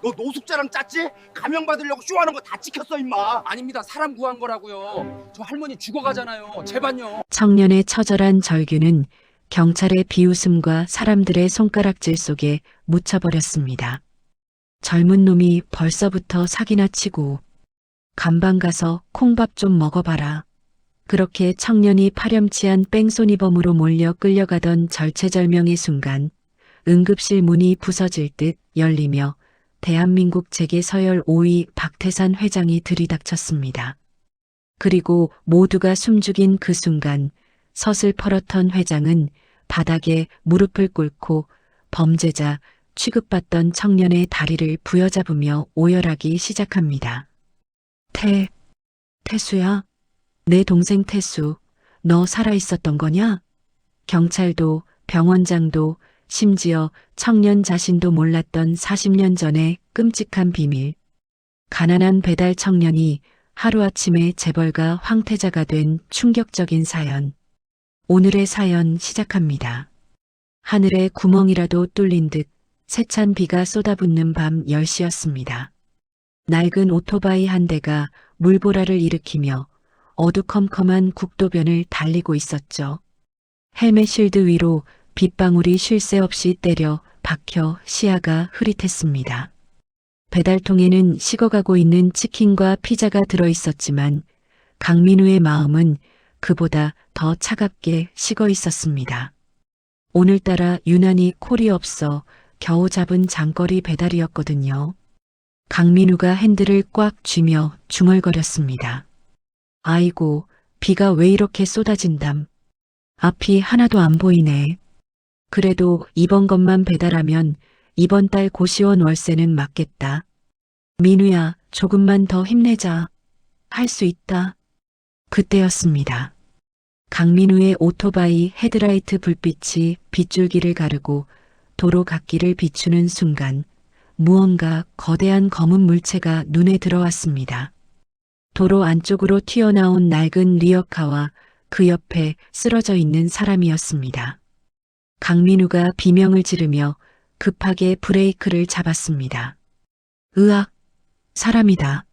너 노숙자랑 짰지? 감형 받으려고 쇼하는 거 다 찍혔어 임마. 아닙니다. 사람 구한 거라고요. 저 할머니 죽어가잖아요. 제발요. 청년의 처절한 절규는 경찰의 비웃음과 사람들의 손가락질 속에 묻혀버렸습니다. 젊은 놈이 벌써부터 사기나 치고 감방 가서 콩밥 좀 먹어봐라. 그렇게 청년이 파렴치한 뺑소니범으로 몰려 끌려가던 절체절명의 순간 응급실 문이 부서질 듯 열리며 대한민국 재계서열 5위 박태산 회장이 들이닥쳤습니다. 그리고 모두가 숨죽인 그 순간 서슬퍼렇던 회장은 바닥에 무릎을 꿇고 범죄자 취급받던 청년의 다리를 부여잡으며 오열하기 시작합니다. 태수야? 내 동생 태수, 너 살아있었던 거냐? 경찰도 병원장도 심지어 청년 자신도 몰랐던 40년 전의 끔찍한 비밀. 가난한 배달 청년이 하루아침에 재벌가 황태자가 된 충격적인 사연. 오늘의 사연 시작합니다. 하늘에 구멍이라도 뚫린 듯 세찬 비가 쏟아붓는 밤 10시였습니다. 낡은 오토바이 한 대가 물보라를 일으키며 어두컴컴한 국도변을 달리고 있었죠. 헬멧 실드 위로 빗방울이 쉴 새 없이 때려 박혀 시야가 흐릿했습니다. 배달통에는 식어가고 있는 치킨과 피자가 들어있었지만 강민우의 마음은 그보다 더 차갑게 식어 있었습니다. 오늘따라 유난히 콜이 없어 겨우 잡은 장거리 배달이었거든요. 강민우가 핸들을 꽉 쥐며 중얼거렸습니다. 아이고, 비가 왜 이렇게 쏟아진담. 앞이 하나도 안 보이네. 그래도 이번 것만 배달하면 이번 달 고시원 월세는 맞겠다. 민우야, 조금만 더 힘내자. 할 수 있다. 그때였습니다. 강민우의 오토바이 헤드라이트 불빛이 빗줄기를 가르고 도로 갓길을 비추는 순간 무언가 거대한 검은 물체가 눈에 들어왔습니다. 도로 안쪽으로 튀어나온 낡은 리어카와 그 옆에 쓰러져 있는 사람이었습니다. 강민우가 비명을 지르며 급하게 브레이크를 잡았습니다. 으악! 사람이다.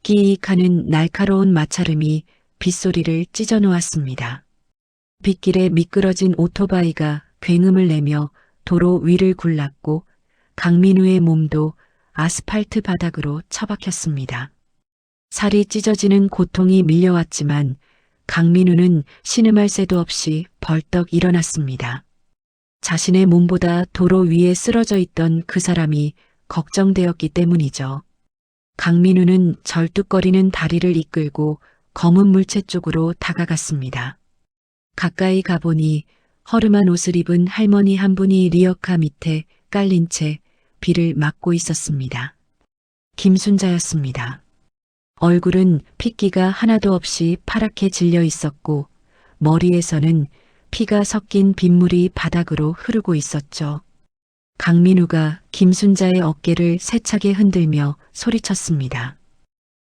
끼익 하는 날카로운 마찰음이 빗소리를 찢어놓았습니다. 빗길에 미끄러진 오토바이가 굉음을 내며 도로 위를 굴렀고 강민우의 몸도 아스팔트 바닥으로 처박혔습니다. 살이 찢어지는 고통이 밀려왔지만 강민우는 신음할 새도 없이 벌떡 일어났습니다. 자신의 몸보다 도로 위에 쓰러져 있던 그 사람이 걱정되었기 때문이죠. 강민우는 절뚝거리는 다리를 이끌고 검은 물체 쪽으로 다가갔습니다. 가까이 가보니 허름한 옷을 입은 할머니 한 분이 리어카 밑에 깔린 채 비를 맞고 있었습니다. 김순자였습니다. 얼굴은 핏기가 하나도 없이 파랗게 질려 있었고 머리에서는 피가 섞인 빗물이 바닥으로 흐르고 있었죠. 강민우가 김순자의 어깨를 세차게 흔들며 소리쳤습니다.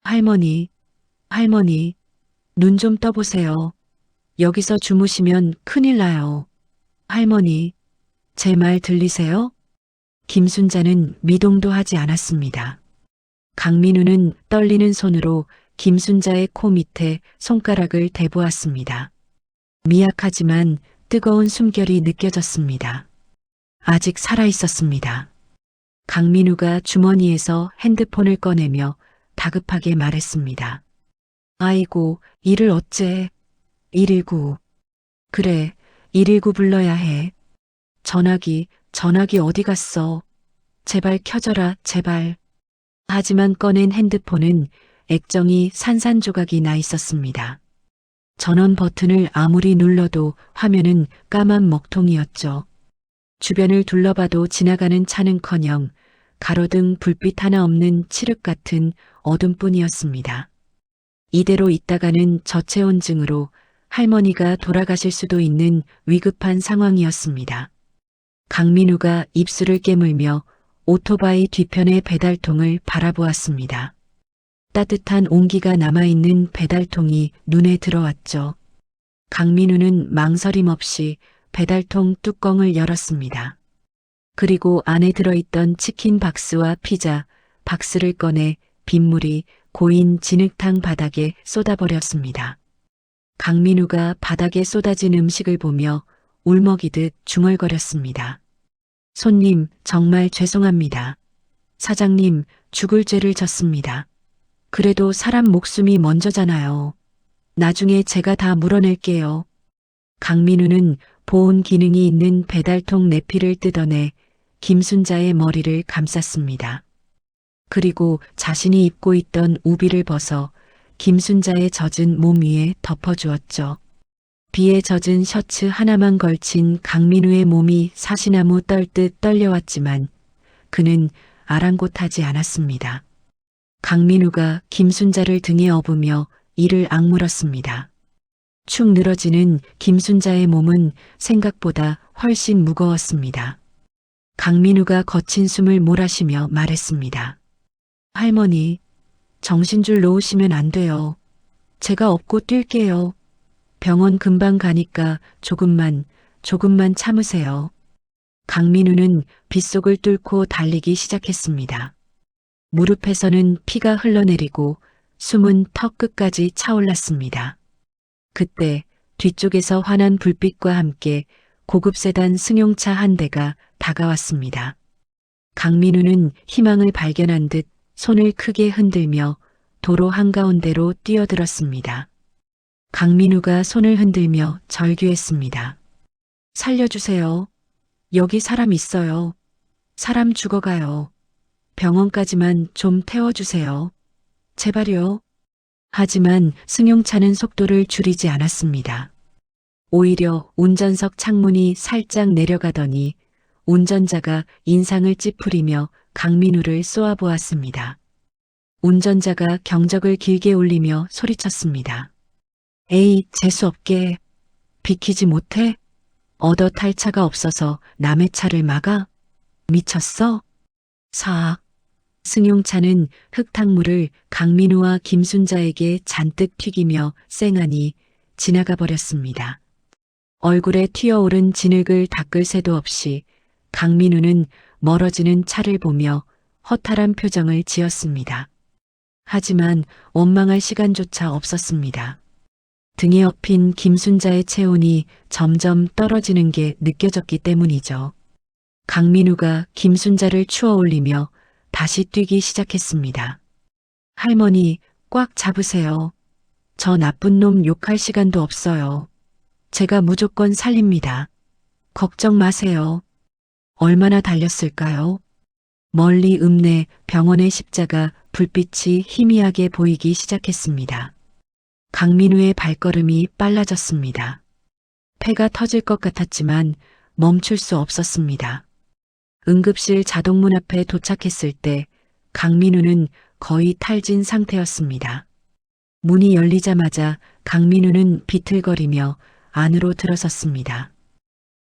할머니, 할머니, 눈 좀 떠보세요. 여기서 주무시면 큰일 나요. 할머니, 제 말 들리세요? 김순자는 미동도 하지 않았습니다. 강민우는 떨리는 손으로 김순자의 코 밑에 손가락을 대보았습니다. 미약하지만 뜨거운 숨결이 느껴졌습니다. 아직 살아있었습니다. 강민우가 주머니에서 핸드폰을 꺼내며 다급하게 말했습니다. 아이고, 이를 어째. 119. 그래, 119 불러야 해. 전화기 어디 갔어? 제발 켜져라, 제발. 하지만 꺼낸 핸드폰은 액정이 산산조각이 나 있었습니다. 전원 버튼을 아무리 눌러도 화면은 까만 먹통이었죠. 주변을 둘러봐도 지나가는 차는커녕 가로등 불빛 하나 없는 칠흑 같은 어둠뿐이었습니다. 이대로 있다가는 저체온증으로 할머니가 돌아가실 수도 있는 위급한 상황이었습니다. 강민우가 입술을 깨물며 오토바이 뒤편의 배달통을 바라보았습니다. 따뜻한 온기가 남아있는 배달통이 눈에 들어왔죠. 강민우는 망설임 없이 배달통 뚜껑을 열었습니다. 그리고 안에 들어있던 치킨 박스와 피자 박스를 꺼내 빗물이 고인 진흙탕 바닥에 쏟아버렸습니다. 강민우가 바닥에 쏟아진 음식을 보며 울먹이듯 중얼거렸습니다. 손님, 정말 죄송합니다. 사장님, 죽을 죄를 졌습니다. 그래도 사람 목숨이 먼저잖아요. 나중에 제가 다 물어낼게요. 강민우는 보온 기능이 있는 배달통 내피를 뜯어내 김순자의 머리를 감쌌습니다. 그리고 자신이 입고 있던 우비를 벗어 김순자의 젖은 몸 위에 덮어주었죠. 비에 젖은 셔츠 하나만 걸친 강민우의 몸이 사시나무 떨듯 떨려왔지만 그는 아랑곳하지 않았습니다. 강민우가 김순자를 등에 업으며 이를 악물었습니다. 축 늘어지는 김순자의 몸은 생각보다 훨씬 무거웠습니다. 강민우가 거친 숨을 몰아쉬며 말했습니다. 할머니, 정신줄 놓으시면 안 돼요. 제가 업고 뛸게요. 병원 금방 가니까 조금만 참으세요. 강민우는 빗속을 뚫고 달리기 시작했습니다. 무릎에서는 피가 흘러내리고 숨은 턱 끝까지 차올랐습니다. 그때 뒤쪽에서 환한 불빛과 함께 고급 세단 승용차 한 대가 다가왔습니다. 강민우는 희망을 발견한 듯 손을 크게 흔들며 도로 한가운데로 뛰어들었습니다. 강민우가 손을 흔들며 절규했습니다. 살려주세요. 여기 사람 있어요. 사람 죽어가요. 병원까지만 좀 태워주세요. 제발요. 하지만 승용차는 속도를 줄이지 않았습니다. 오히려 운전석 창문이 살짝 내려가더니 운전자가 인상을 찌푸리며 강민우를 쏘아보았습니다. 운전자가 경적을 길게 울리며 소리쳤습니다. 에이, 재수없게. 비키지 못해? 얻어 탈 차가 없어서 남의 차를 막아? 미쳤어? 사악. 승용차는 흙탕물을 강민우와 김순자에게 잔뜩 튀기며 쌩하니 지나가 버렸습니다. 얼굴에 튀어오른 진흙을 닦을 새도 없이 강민우는 멀어지는 차를 보며 허탈한 표정을 지었습니다. 하지만 원망할 시간조차 없었습니다. 등에 업힌 김순자의 체온이 점점 떨어지는 게 느껴졌기 때문이죠. 강민우가 김순자를 추어 올리며 다시 뛰기 시작했습니다. 할머니, 꽉 잡으세요. 저 나쁜 놈 욕할 시간도 없어요. 제가 무조건 살립니다. 걱정 마세요. 얼마나 달렸을까요? 멀리 읍내 병원의 십자가 불빛이 희미하게 보이기 시작했습니다. 강민우의 발걸음이 빨라졌습니다. 폐가 터질 것 같았지만 멈출 수 없었습니다. 응급실 자동문 앞에 도착했을 때 강민우는 거의 탈진 상태였습니다. 문이 열리자마자 강민우는 비틀거리며 안으로 들어섰습니다.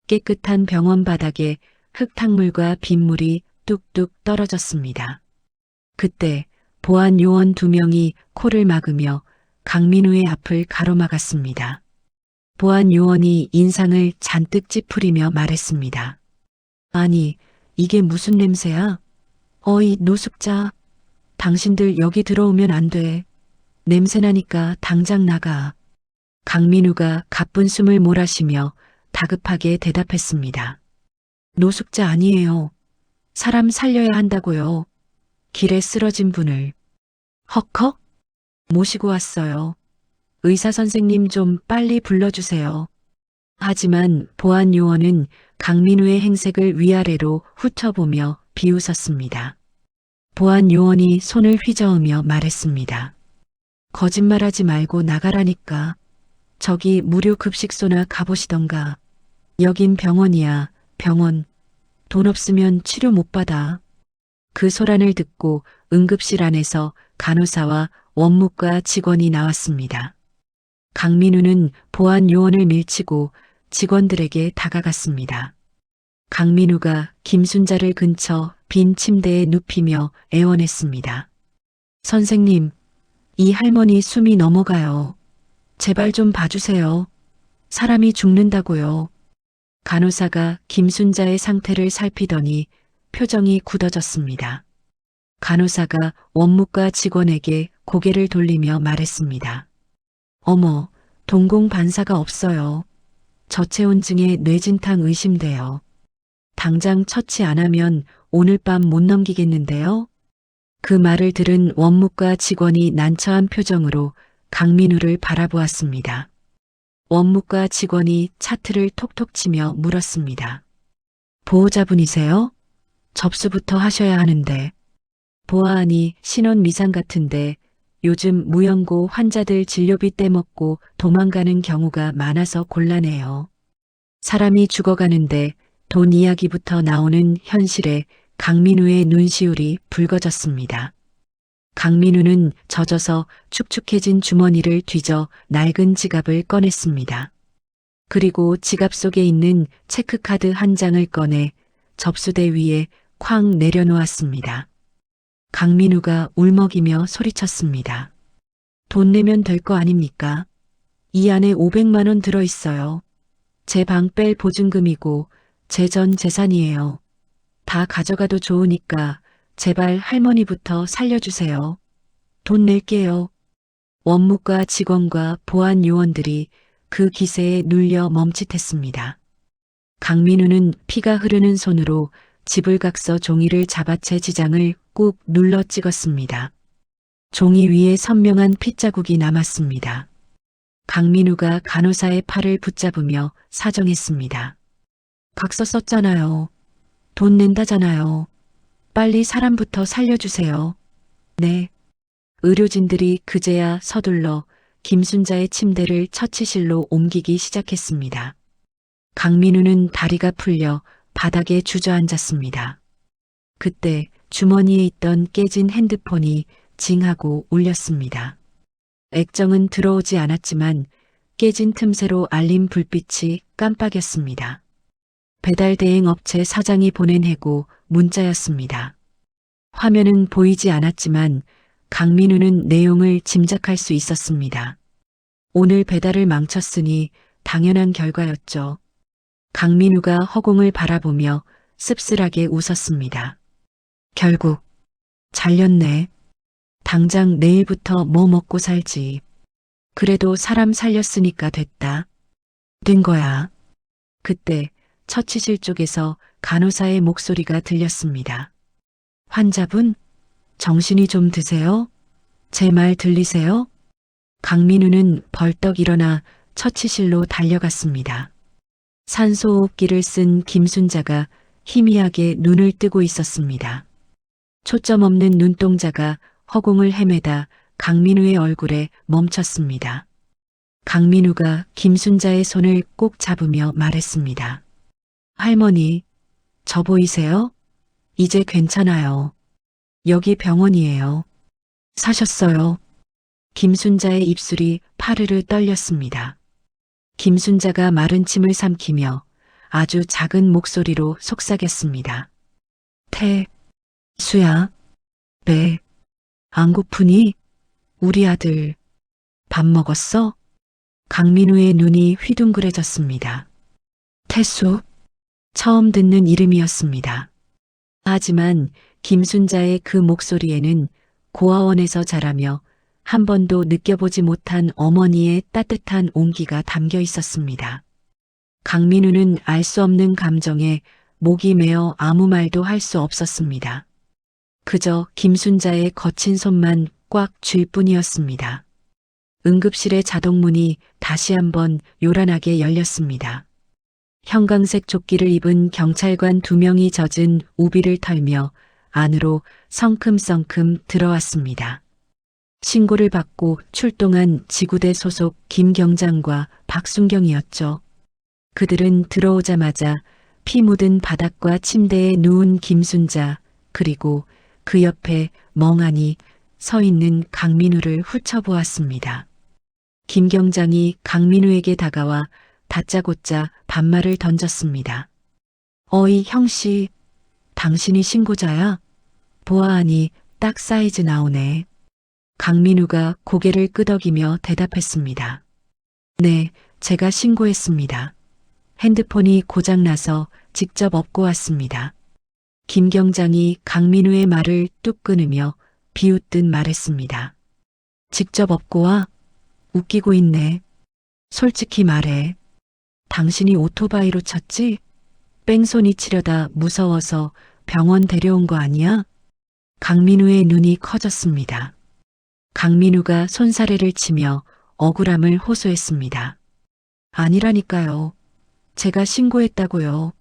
깨끗한 병원 바닥에 흙탕물과 빗물이 뚝뚝 떨어졌습니다. 그때 보안 요원 2명이 코를 막으며 강민우의 앞을 가로막았습니다. 보안 요원이 인상을 잔뜩 찌푸리며 말했습니다. 아니, 이게 무슨 냄새야? 어이, 노숙자. 당신들 여기 들어오면 안 돼. 냄새나니까 당장 나가. 강민우가 가쁜 숨을 몰아쉬며 다급하게 대답했습니다. 노숙자 아니에요. 사람 살려야 한다고요. 길에 쓰러진 분을. 헉헉? 모시고 왔어요. 의사 선생님 좀 빨리 불러주세요. 하지만 보안 요원은 강민우의 행색을 위아래로 훑어보며 비웃었습니다. 보안 요원이 손을 휘저으며 말했습니다. 거짓말하지 말고 나가라니까. 저기 무료 급식소나 가보시던가. 여긴 병원이야, 병원. 돈 없으면 치료 못 받아. 그 소란을 듣고 응급실 안에서 간호사와 원무과 직원이 나왔습니다. 강민우는 보안 요원을 밀치고 직원들에게 다가갔습니다. 강민우가 김순자를 근처 빈 침대에 눕히며 애원했습니다. 선생님, 이 할머니 숨이 넘어가요. 제발 좀 봐주세요. 사람이 죽는다고요. 간호사가 김순자의 상태를 살피더니 표정이 굳어졌습니다. 간호사가 원무과 직원에게 고개를 돌리며 말했습니다. 어머, 동공반사가 없어요. 저체온증에 뇌진탕 의심돼요. 당장 처치 안 하면 오늘 밤 못 넘기겠는데요? 그 말을 들은 원무과 직원이 난처한 표정으로 강민우를 바라보았습니다. 원무과 직원이 차트를 톡톡 치며 물었습니다. 보호자분이세요? 접수부터 하셔야 하는데. 보아하니 신원 미상 같은데 요즘 무연고 환자들 진료비 떼먹고 도망가는 경우가 많아서 곤란해요. 사람이 죽어가는데 돈 이야기부터 나오는 현실에 강민우의 눈시울이 붉어졌습니다. 강민우는 젖어서 축축해진 주머니를 뒤져 낡은 지갑을 꺼냈습니다. 그리고 지갑 속에 있는 체크카드 한 장을 꺼내 접수대 위에 쾅 내려놓았습니다. 강민우가 울먹이며 소리쳤습니다. 돈 내면 될 거 아닙니까? 이 안에 500만 원 들어있어요. 제 방 뺄 보증금이고 제 전 재산이에요. 다 가져가도 좋으니까 제발 할머니부터 살려주세요. 돈 낼게요. 원무과 직원과 보안 요원들이 그 기세에 눌려 멈칫했습니다. 강민우는 피가 흐르는 손으로 지불각서 종이를 잡아채 지장을 꾹 눌러 찍었습니다. 종이 위에 선명한 핏자국이 남았습니다. 강민우가 간호사의 팔을 붙잡으며 사정했습니다. 각서 썼잖아요. 돈 낸다잖아요. 빨리 사람부터 살려주세요. 네. 의료진들이 그제야 서둘러 김순자의 침대를 처치실로 옮기기 시작했습니다. 강민우는 다리가 풀려 바닥에 주저앉았습니다. 그때 주머니에 있던 깨진 핸드폰이 징하고 울렸습니다. 액정은 들어오지 않았지만 깨진 틈새로 알림 불빛이 깜빡였습니다. 배달 대행 업체 사장이 보낸 해고 문자였습니다. 화면은 보이지 않았지만 강민우는 내용을 짐작할 수 있었습니다. 오늘 배달을 망쳤으니 당연한 결과였죠. 강민우가 허공을 바라보며 씁쓸하게 웃었습니다. 결국 잘렸네. 당장 내일부터 뭐 먹고 살지. 그래도 사람 살렸으니까 됐다. 된 거야. 그때 처치실 쪽에서 간호사의 목소리가 들렸습니다. 환자분, 정신이 좀 드세요? 제 말 들리세요? 강민우는 벌떡 일어나 처치실로 달려갔습니다. 산소호흡기를 쓴 김순자가 희미하게 눈을 뜨고 있었습니다. 초점 없는 눈동자가 허공을 헤매다 강민우의 얼굴에 멈췄습니다. 강민우가 김순자의 손을 꼭 잡으며 말했습니다. 할머니, 저 보이세요? 이제 괜찮아요. 여기 병원이에요. 사셨어요. 김순자의 입술이 파르르 떨렸습니다. 김순자가 마른 침을 삼키며 아주 작은 목소리로 속삭였습니다. 수야, 배, 안 고프니? 우리 아들, 밥 먹었어? 강민우의 눈이 휘둥그레졌습니다. 태수, 처음 듣는 이름이었습니다. 하지만 김순자의 그 목소리에는 고아원에서 자라며 한 번도 느껴보지 못한 어머니의 따뜻한 온기가 담겨 있었습니다. 강민우는 알 수 없는 감정에 목이 메어 아무 말도 할 수 없었습니다. 그저 김순자의 거친 손만 꽉 쥘 뿐이었습니다. 응급실의 자동문이 다시 한번 요란하게 열렸습니다. 형광색 조끼를 입은 경찰관 2명이 젖은 우비를 털며 안으로 성큼성큼 들어왔습니다. 신고를 받고 출동한 지구대 소속 김 경장과 박순경이었죠. 그들은 들어오자마자 피 묻은 바닥과 침대에 누운 김순자, 그리고 그 옆에 멍하니 서 있는 강민우를 훑어보았습니다. 김 경장이 강민우에게 다가와 다짜고짜 반말을 던졌습니다. 어이 형씨, 당신이 신고자야? 보아하니 딱 사이즈 나오네. 강민우가 고개를 끄덕이며 대답했습니다. 네, 제가 신고했습니다. 핸드폰이 고장나서 직접 업고 왔습니다. 김 경장이 강민우의 말을 뚝 끊으며 비웃듯 말했습니다. 직접 업고 와? 웃기고 있네. 솔직히 말해. 당신이 오토바이로 쳤지? 뺑소니 치려다 무서워서 병원 데려온 거 아니야? 강민우의 눈이 커졌습니다. 강민우가 손사래를 치며 억울함을 호소했습니다. 아니라니까요. 제가 신고했다고요.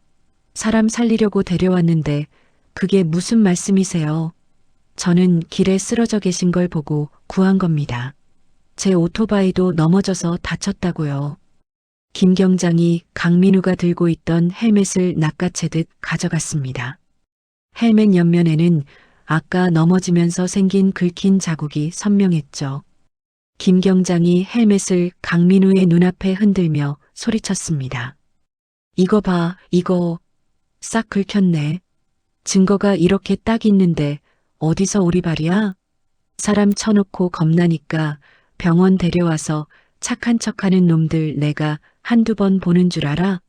사람 살리려고 데려왔는데 그게 무슨 말씀이세요? 저는 길에 쓰러져 계신 걸 보고 구한 겁니다. 제 오토바이도 넘어져서 다쳤다고요. 김 경장이 강민우가 들고 있던 헬멧을 낚아채듯 가져갔습니다. 헬멧 옆면에는 아까 넘어지면서 생긴 긁힌 자국이 선명했죠. 김 경장이 헬멧을 강민우의 눈앞에 흔들며 소리쳤습니다. 이거 봐, 이거. 싹 긁혔네. 증거가 이렇게 딱 있는데 어디서 오리발이야? 사람 쳐놓고 겁나니까 병원 데려와서 착한 척하는 놈들 내가 한두 번 보는 줄 알아?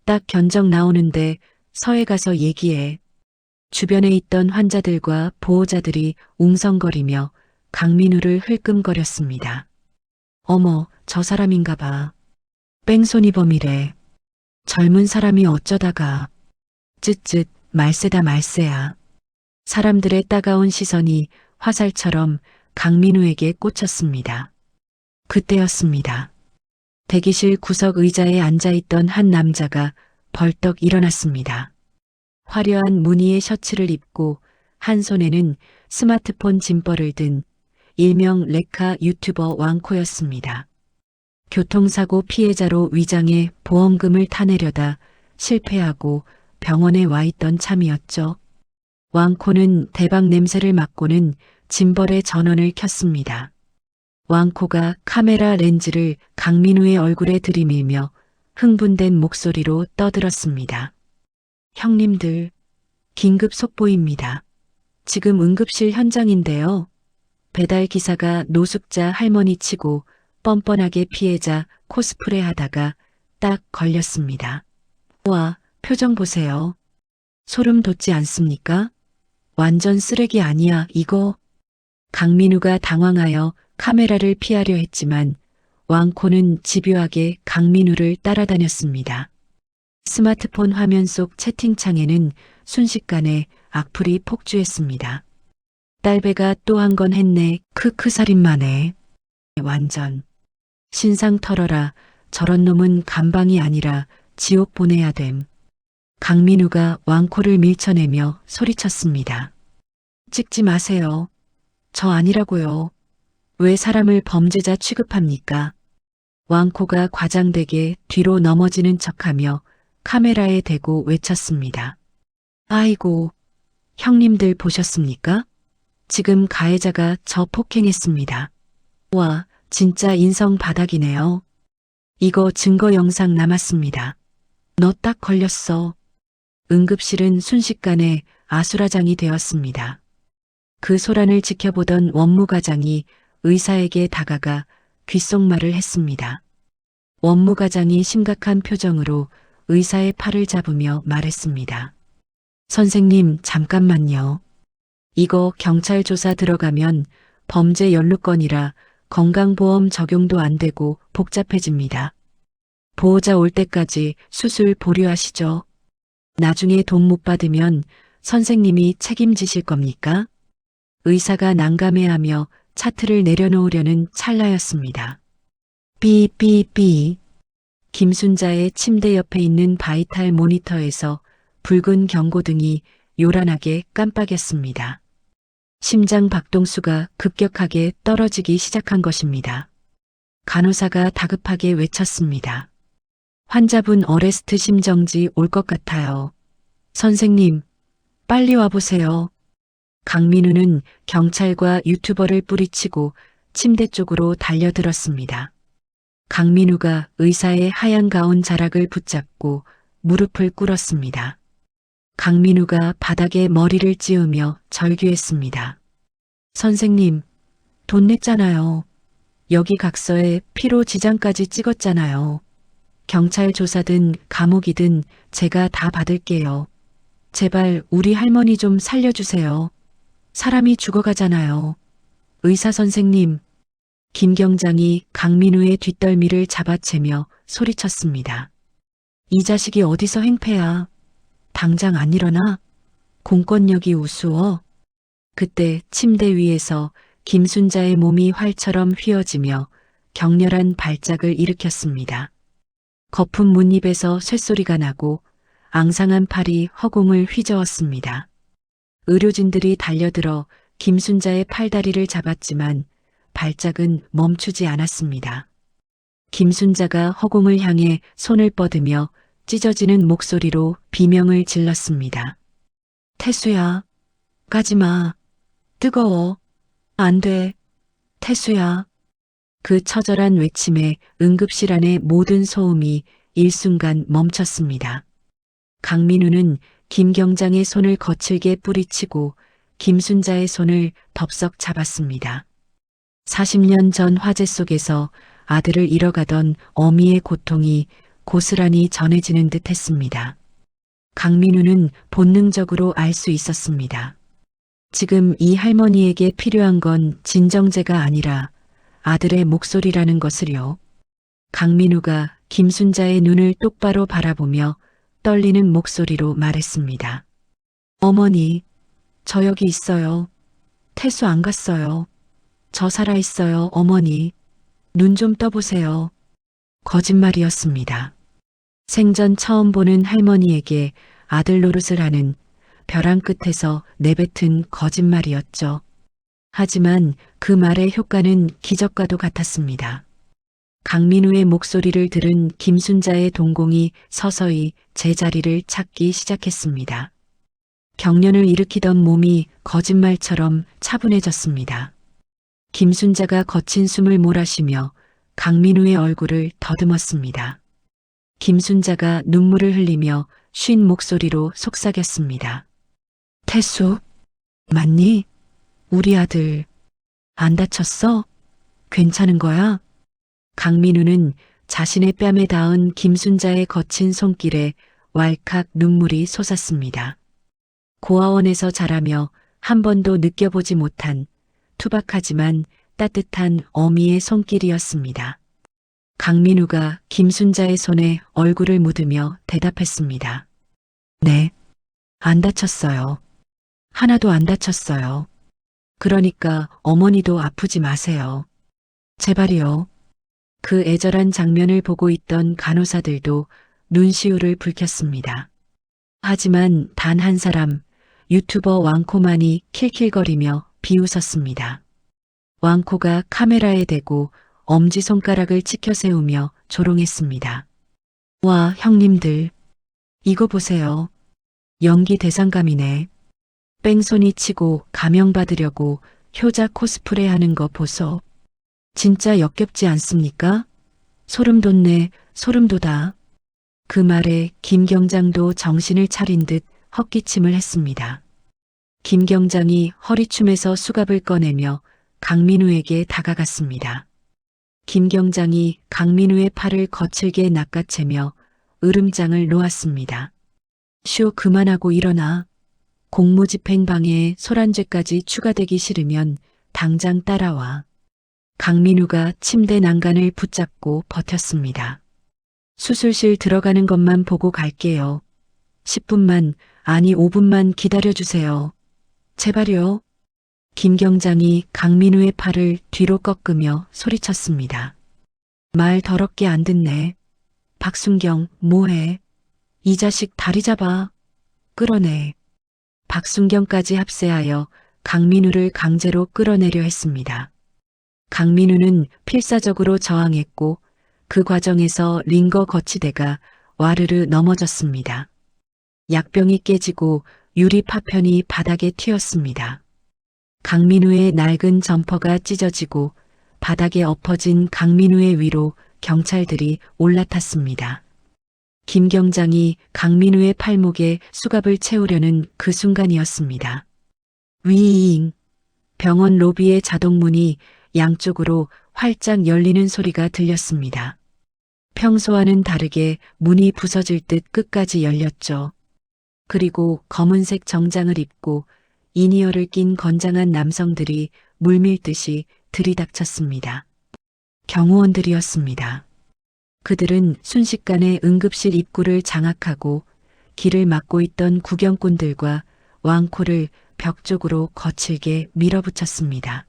딱 견적 나오는데 서해 가서 얘기해. 주변에 있던 환자들과 보호자들이 웅성거리며 강민우를 흘끔거렸습니다. 어머, 저 사람인가 봐. 뺑소니범이래. 젊은 사람이 어쩌다가. 쯧쯧, 말세다 말세야. 사람들의 따가운 시선이 화살처럼 강민우에게 꽂혔습니다. 그때였습니다. 대기실 구석 의자에 앉아있던 한 남자가 벌떡 일어났습니다. 화려한 무늬의 셔츠를 입고 한 손에는 스마트폰 짐벌을 든 일명 레카 유튜버 왕코였습니다. 교통사고 피해자로 위장해 보험금을 타내려다 실패하고 병원에 와 있던 참이었죠. 왕코는 대박 냄새를 맡고는 짐벌의 전원을 켰습니다. 왕코가 카메라 렌즈를 강민우의 얼굴에 들이밀며 흥분된 목소리로 떠들었습니다. 형님들, 긴급 속보입니다. 지금 응급실 현장인데요. 배달 기사가 노숙자 할머니 치고 뻔뻔하게 피해자 코스프레 하다가 딱 걸렸습니다. 와, 표정 보세요. 소름 돋지 않습니까? 완전 쓰레기 아니야, 이거. 강민우가 당황하여 카메라를 피하려 했지만 왕코는 집요하게 강민우를 따라다녔습니다. 스마트폰 화면 속 채팅창에는 순식간에 악플이 폭주했습니다. 딸배가 또 한 건 했네, 크크 살인마네. 완전. 신상 털어라, 저런 놈은 감방이 아니라 지옥 보내야 됨. 강민우가 왕코를 밀쳐내며 소리쳤습니다. 찍지 마세요. 저 아니라고요. 왜 사람을 범죄자 취급합니까? 왕코가 과장되게 뒤로 넘어지는 척하며 카메라에 대고 외쳤습니다. 아이고, 형님들 보셨습니까? 지금 가해자가 저 폭행했습니다. 와, 진짜 인성 바닥이네요. 이거 증거 영상 남았습니다. 너 딱 걸렸어. 응급실은 순식간에 아수라장이 되었습니다. 그 소란을 지켜보던 원무과장이 의사에게 다가가 귓속말을 했습니다. 원무과장이 심각한 표정으로 의사의 팔을 잡으며 말했습니다. 선생님, 잠깐만요. 이거 경찰 조사 들어가면 범죄 연루건이라 건강보험 적용도 안 되고 복잡해집니다. 보호자 올 때까지 수술 보류하시죠. 나중에 돈 못 받으면 선생님이 책임지실 겁니까? 의사가 난감해하며 차트를 내려놓으려는 찰나였습니다. 삐삐삐. 김순자의 침대 옆에 있는 바이탈 모니터에서 붉은 경고등이 요란하게 깜빡였습니다. 심장 박동수가 급격하게 떨어지기 시작한 것입니다. 간호사가 다급하게 외쳤습니다. 환자분 어레스트 심정지 올 것 같아요. 선생님, 빨리 와보세요. 강민우는 경찰과 유튜버를 뿌리치고 침대 쪽으로 달려들었습니다. 강민우가 의사의 하얀 가운 자락을 붙잡고 무릎을 꿇었습니다. 강민우가 바닥에 머리를 찌우며 절규했습니다. 선생님, 돈 냈잖아요. 여기 각서에 피로 지장까지 찍었잖아요. 경찰 조사든 감옥이든 제가 다 받을게요. 제발 우리 할머니 좀 살려주세요. 사람이 죽어가잖아요. 의사 선생님. 김 경장이 강민우의 뒷덜미를 잡아채며 소리쳤습니다. 이 자식이 어디서 행패야. 당장 안 일어나? 공권력이 우스워. 그때 침대 위에서 김순자의 몸이 활처럼 휘어지며 격렬한 발작을 일으켰습니다. 거품 문입에서 쇳소리가 나고 앙상한 팔이 허공을 휘저었습니다. 의료진들이 달려들어 김순자의 팔다리를 잡았지만 발작은 멈추지 않았습니다. 김순자가 허공을 향해 손을 뻗으며 찢어지는 목소리로 비명을 질렀습니다. 태수야, 가지마. 뜨거워. 안 돼. 태수야. 그 처절한 외침에 응급실 안의 모든 소음이 일순간 멈췄습니다. 강민우는 김 경장의 손을 거칠게 뿌리치고 김순자의 손을 덥석 잡았습니다. 40년 전 화재 속에서 아들을 잃어가던 어미의 고통이 고스란히 전해지는 듯 했습니다. 강민우는 본능적으로 알 수 있었습니다. 지금 이 할머니에게 필요한 건 진정제가 아니라 아들의 목소리라는 것을요. 강민우가 김순자의 눈을 똑바로 바라보며 떨리는 목소리로 말했습니다. 어머니, 저 여기 있어요. 태수 안 갔어요. 저 살아있어요, 어머니. 눈 좀 떠보세요. 거짓말이었습니다. 생전 처음 보는 할머니에게 아들 노릇을 하는 벼랑 끝에서 내뱉은 거짓말이었죠. 하지만 그 말의 효과는 기적과도 같았습니다. 강민우의 목소리를 들은 김순자의 동공이 서서히 제자리를 찾기 시작했습니다. 경련을 일으키던 몸이 거짓말처럼 차분해졌습니다. 김순자가 거친 숨을 몰아쉬며 강민우의 얼굴을 더듬었습니다. 김순자가 눈물을 흘리며 쉰 목소리로 속삭였습니다. 태수, 맞니? 우리 아들 안 다쳤어? 괜찮은 거야? 강민우는 자신의 뺨에 닿은 김순자의 거친 손길에 왈칵 눈물이 솟았습니다. 고아원에서 자라며 한 번도 느껴보지 못한 투박하지만 따뜻한 어미의 손길이었습니다. 강민우가 김순자의 손에 얼굴을 묻으며 대답했습니다. 네, 안 다쳤어요. 하나도 안 다쳤어요. 그러니까 어머니도 아프지 마세요. 제발이요. 그 애절한 장면을 보고 있던 간호사들도 눈시울을 붉혔습니다. 하지만 단 한 사람, 유튜버 왕코만이 킬킬거리며 비웃었습니다. 왕코가 카메라에 대고 엄지손가락을 치켜 세우며 조롱했습니다. 와, 형님들. 이거 보세요. 연기 대상감이네. 뺑소니 치고 감형받으려고 효자 코스프레 하는 거 보소. 진짜 역겹지 않습니까? 소름 돋네, 소름 돋아. 그 말에 김 경장도 정신을 차린 듯 헛기침을 했습니다. 김 경장이 허리춤에서 수갑을 꺼내며 강민우에게 다가갔습니다. 김 경장이 강민우의 팔을 거칠게 낚아채며 으름장을 놓았습니다. 쇼 그만하고 일어나. 공무집행 방해에 소란죄까지 추가되기 싫으면 당장 따라와. 강민우가 침대 난간을 붙잡고 버텼습니다. 수술실 들어가는 것만 보고 갈게요. 10분만, 아니 5분만 기다려주세요. 제발요. 김 경장이 강민우의 팔을 뒤로 꺾으며 소리쳤습니다. 말 더럽게 안 듣네. 박순경, 뭐해? 이 자식 다리 잡아. 끌어내. 박순경까지 합세하여 강민우를 강제로 끌어내려 했습니다. 강민우는 필사적으로 저항했고 그 과정에서 링거 거치대가 와르르 넘어졌습니다. 약병이 깨지고 유리 파편이 바닥에 튀었습니다. 강민우의 낡은 점퍼가 찢어지고 바닥에 엎어진 강민우의 위로 경찰들이 올라탔습니다. 김 경장이 강민우의 팔목에 수갑을 채우려는 그 순간이었습니다. 위잉! 병원 로비의 자동문이 양쪽으로 활짝 열리는 소리가 들렸습니다. 평소와는 다르게 문이 부서질 듯 끝까지 열렸죠. 그리고 검은색 정장을 입고 이니어를 낀 건장한 남성들이 물밀듯이 들이닥쳤습니다. 경호원들이었습니다. 그들은 순식간에 응급실 입구를 장악하고 길을 막고 있던 구경꾼들과 왕코를 벽 쪽으로 거칠게 밀어붙였습니다.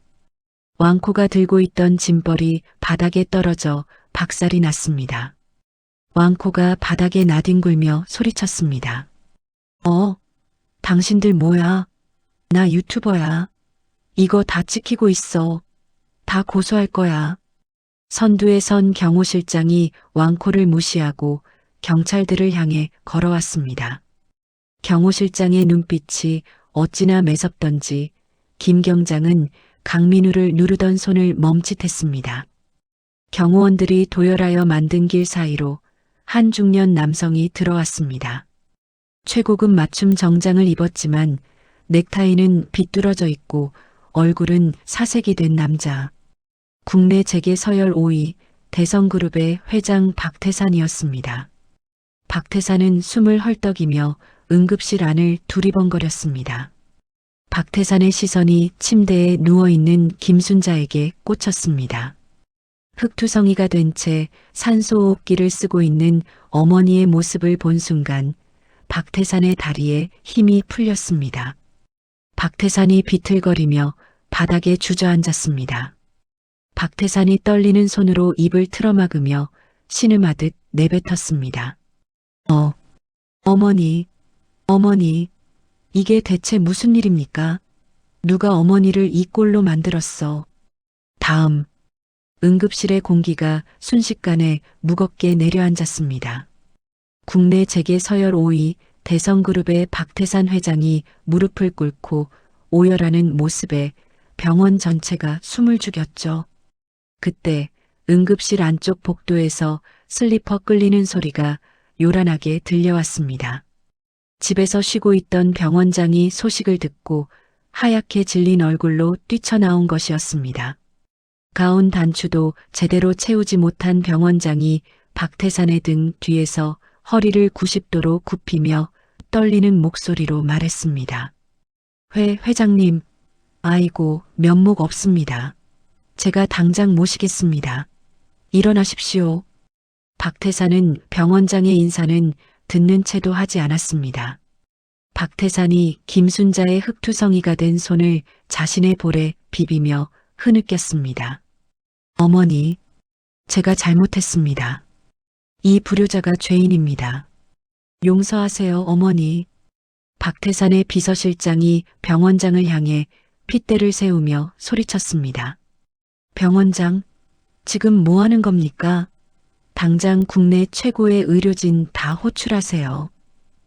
왕코가 들고 있던 짐벌이 바닥에 떨어져 박살이 났습니다. 왕코가 바닥에 나뒹굴며 소리쳤습니다. 당신들 뭐야? 나 유튜버야. 이거 다 찍히고 있어. 다 고소할 거야. 선두에 선 경호실장이 왕코를 무시하고 경찰들을 향해 걸어왔습니다. 경호실장의 눈빛이 어찌나 매섭던지 김 경장은 강민우를 누르던 손을 멈칫했습니다. 경호원들이 도열하여 만든 길 사이로 한 중년 남성이 들어왔습니다. 최고급 맞춤 정장을 입었지만 넥타이는 비뚤어져 있고 얼굴은 사색이 된 남자. 국내 재계 서열 5위 대성그룹의 회장 박태산이었습니다. 박태산은 숨을 헐떡이며 응급실 안을 두리번거렸습니다. 박태산의 시선이 침대에 누워있는 김순자에게 꽂혔습니다. 흑투성이가 된 채 산소호흡기를 쓰고 있는 어머니의 모습을 본 순간 박태산의 다리에 힘이 풀렸습니다. 박태산이 비틀거리며 바닥에 주저앉았습니다. 박태산이 떨리는 손으로 입을 틀어막으며 신음하듯 내뱉었습니다. 어머니, 이게 대체 무슨 일입니까? 누가 어머니를 이 꼴로 만들었어? 다음, 응급실의 공기가 순식간에 무겁게 내려앉았습니다. 국내 재계 서열 5위 대성그룹의 박태산 회장이 무릎을 꿇고 오열하는 모습에 병원 전체가 숨을 죽였죠. 그때 응급실 안쪽 복도에서 슬리퍼 끌리는 소리가 요란하게 들려왔습니다. 집에서 쉬고 있던 병원장이 소식을 듣고 하얗게 질린 얼굴로 뛰쳐나온 것이었습니다. 가운 단추도 제대로 채우지 못한 병원장이 박태산의 등 뒤에서 허리를 90도로 굽히며 떨리는 목소리로 말했습니다. 회장님, 아이고, 면목 없습니다. 제가 당장 모시겠습니다. 일어나십시오. 박태산은 병원장의 인사는 듣는 채도 하지 않았습니다. 박태산이 김순자의 흑투성이가 된 손을 자신의 볼에 비비며 흐느꼈습니다. 어머니, 제가 잘못했습니다. 이 불효자가 죄인입니다. 용서하세요, 어머니. 박태산의 비서실장이 병원장을 향해 핏대를 세우며 소리쳤습니다. 병원장, 지금 뭐 하는 겁니까? 당장 국내 최고의 의료진 다 호출하세요.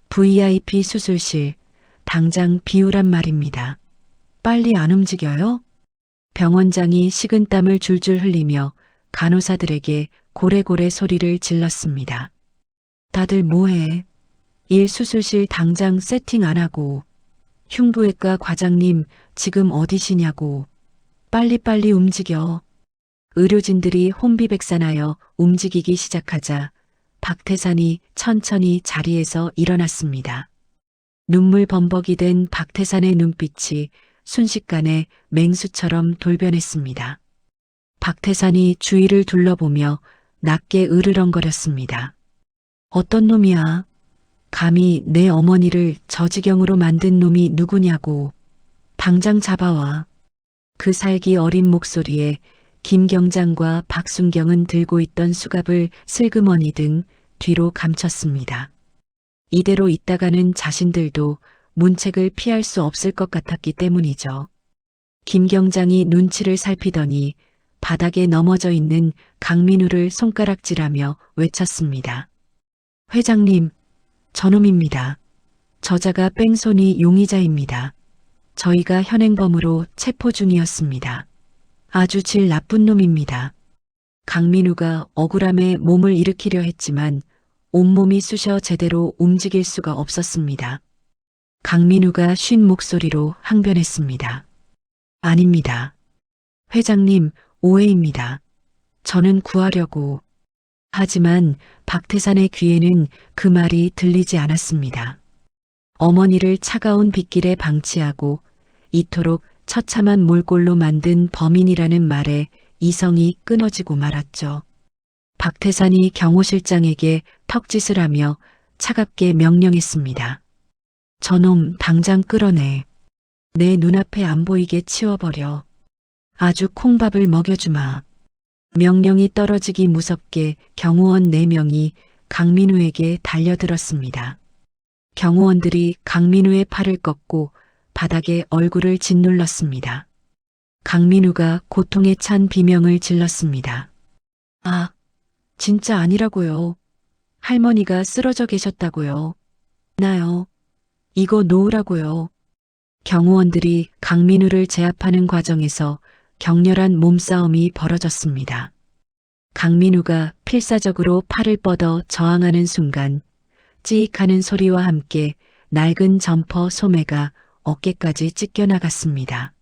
VIP 수술실, 당장 비우란 말입니다. 빨리 안 움직여요? 병원장이 식은땀을 줄줄 흘리며 간호사들에게 고래고래 소리를 질렀습니다. 다들 뭐해? 수술실 당장 세팅 안 하고. 흉부외과 과장님 지금 어디시냐고. 빨리빨리 움직여. 의료진들이 혼비백산하여 움직이기 시작하자 박태산이 천천히 자리에서 일어났습니다. 눈물 범벅이 된 박태산의 눈빛이 순식간에 맹수처럼 돌변했습니다. 박태산이 주위를 둘러보며 낮게 으르렁거렸습니다. 어떤 놈이야? 감히 내 어머니를 저 지경으로 만든 놈이 누구냐고. 당장 잡아와. 그 살기 어린 목소리에 김 경장과 박순경은 들고 있던 수갑을 슬그머니 등 뒤로 감췄습니다. 이대로 있다가는 자신들도 문책을 피할 수 없을 것 같았기 때문이죠. 김 경장이 눈치를 살피더니 바닥에 넘어져 있는 강민우를 손가락질하며 외쳤습니다. 회장님, 저놈입니다. 저자가 뺑소니 용의자입니다. 저희가 현행범으로 체포 중이었습니다. 아주 질 나쁜 놈입니다. 강민우가 억울함에 몸을 일으키려 했지만 온몸이 쑤셔 제대로 움직일 수가 없었습니다. 강민우가 쉰 목소리로 항변했습니다. 아닙니다. 회장님, 오해입니다. 저는 구하려고. 하지만 박태산의 귀에는 그 말이 들리지 않았습니다. 어머니를 차가운 빗길에 방치하고 이토록 처참한 몰골로 만든 범인이라는 말에 이성이 끊어지고 말았죠. 박태산이 경호실장에게 턱짓을 하며 차갑게 명령했습니다. 저놈 당장 끌어내. 내 눈앞에 안 보이게 치워버려. 아주 콩밥을 먹여주마. 명령이 떨어지기 무섭게 경호원 4명이 강민우에게 달려들었습니다. 경호원들이 강민우의 팔을 꺾고 바닥에 얼굴을 짓눌렀습니다. 강민우가 고통에 찬 비명을 질렀습니다. 아, 진짜 아니라고요. 할머니가 쓰러져 계셨다고요. 나요. 이거 놓으라고요. 경호원들이 강민우를 제압하는 과정에서 격렬한 몸싸움이 벌어졌습니다. 강민우가 필사적으로 팔을 뻗어 저항하는 순간 찌익하는 소리와 함께 낡은 점퍼 소매가 어깨까지 찢겨나갔습니다.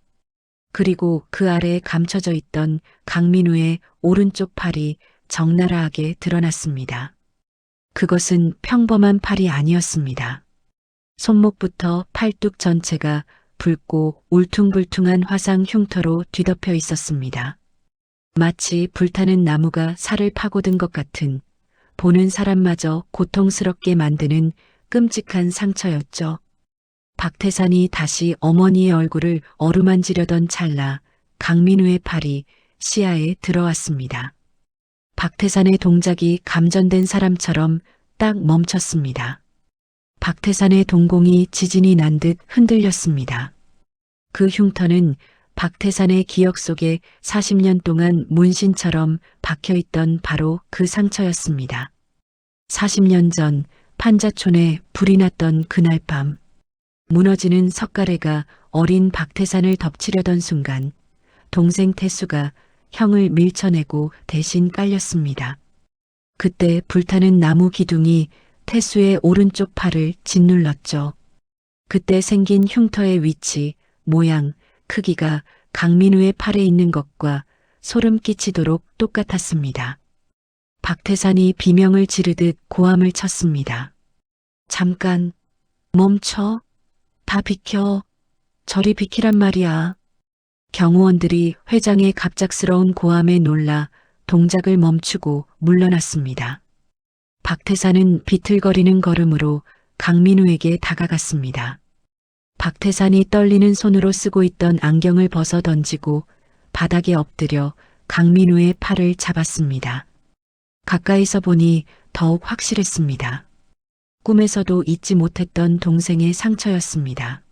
그리고 그 아래에 감춰져 있던 강민우의 오른쪽 팔이 적나라하게 드러났습니다. 그것은 평범한 팔이 아니었습니다. 손목부터 팔뚝 전체가 붉고 울퉁불퉁한 화상 흉터로 뒤덮여 있었습니다. 마치 불타는 나무가 살을 파고든 것 같은 보는 사람마저 고통스럽게 만드는 끔찍한 상처였죠. 박태산이 다시 어머니의 얼굴을 어루만지려던 찰나 강민우의 팔이 시야에 들어왔습니다. 박태산의 동작이 감전된 사람처럼 딱 멈췄습니다. 박태산의 동공이 지진이 난 듯 흔들렸습니다. 그 흉터는 박태산의 기억 속에 40년 동안 문신처럼 박혀있던 바로 그 상처였습니다. 40년 전 판자촌에 불이 났던 그날 밤, 무너지는 석가래가 어린 박태산을 덮치려던 순간 동생 태수가 형을 밀쳐내고 대신 깔렸습니다. 그때 불타는 나무 기둥이 태수의 오른쪽 팔을 짓눌렀죠. 그때 생긴 흉터의 위치, 모양, 크기가 강민우의 팔에 있는 것과 소름 끼치도록 똑같았습니다. 박태산이 비명을 지르듯 고함을 쳤습니다. 잠깐, 멈춰. 다 비켜. 저리 비키란 말이야. 경호원들이 회장의 갑작스러운 고함에 놀라 동작을 멈추고 물러났습니다. 박태산은 비틀거리는 걸음으로 강민우에게 다가갔습니다. 박태산이 떨리는 손으로 쓰고 있던 안경을 벗어 던지고 바닥에 엎드려 강민우의 팔을 잡았습니다. 가까이서 보니 더욱 확실했습니다. 꿈에서도 잊지 못했던 동생의 상처였습니다.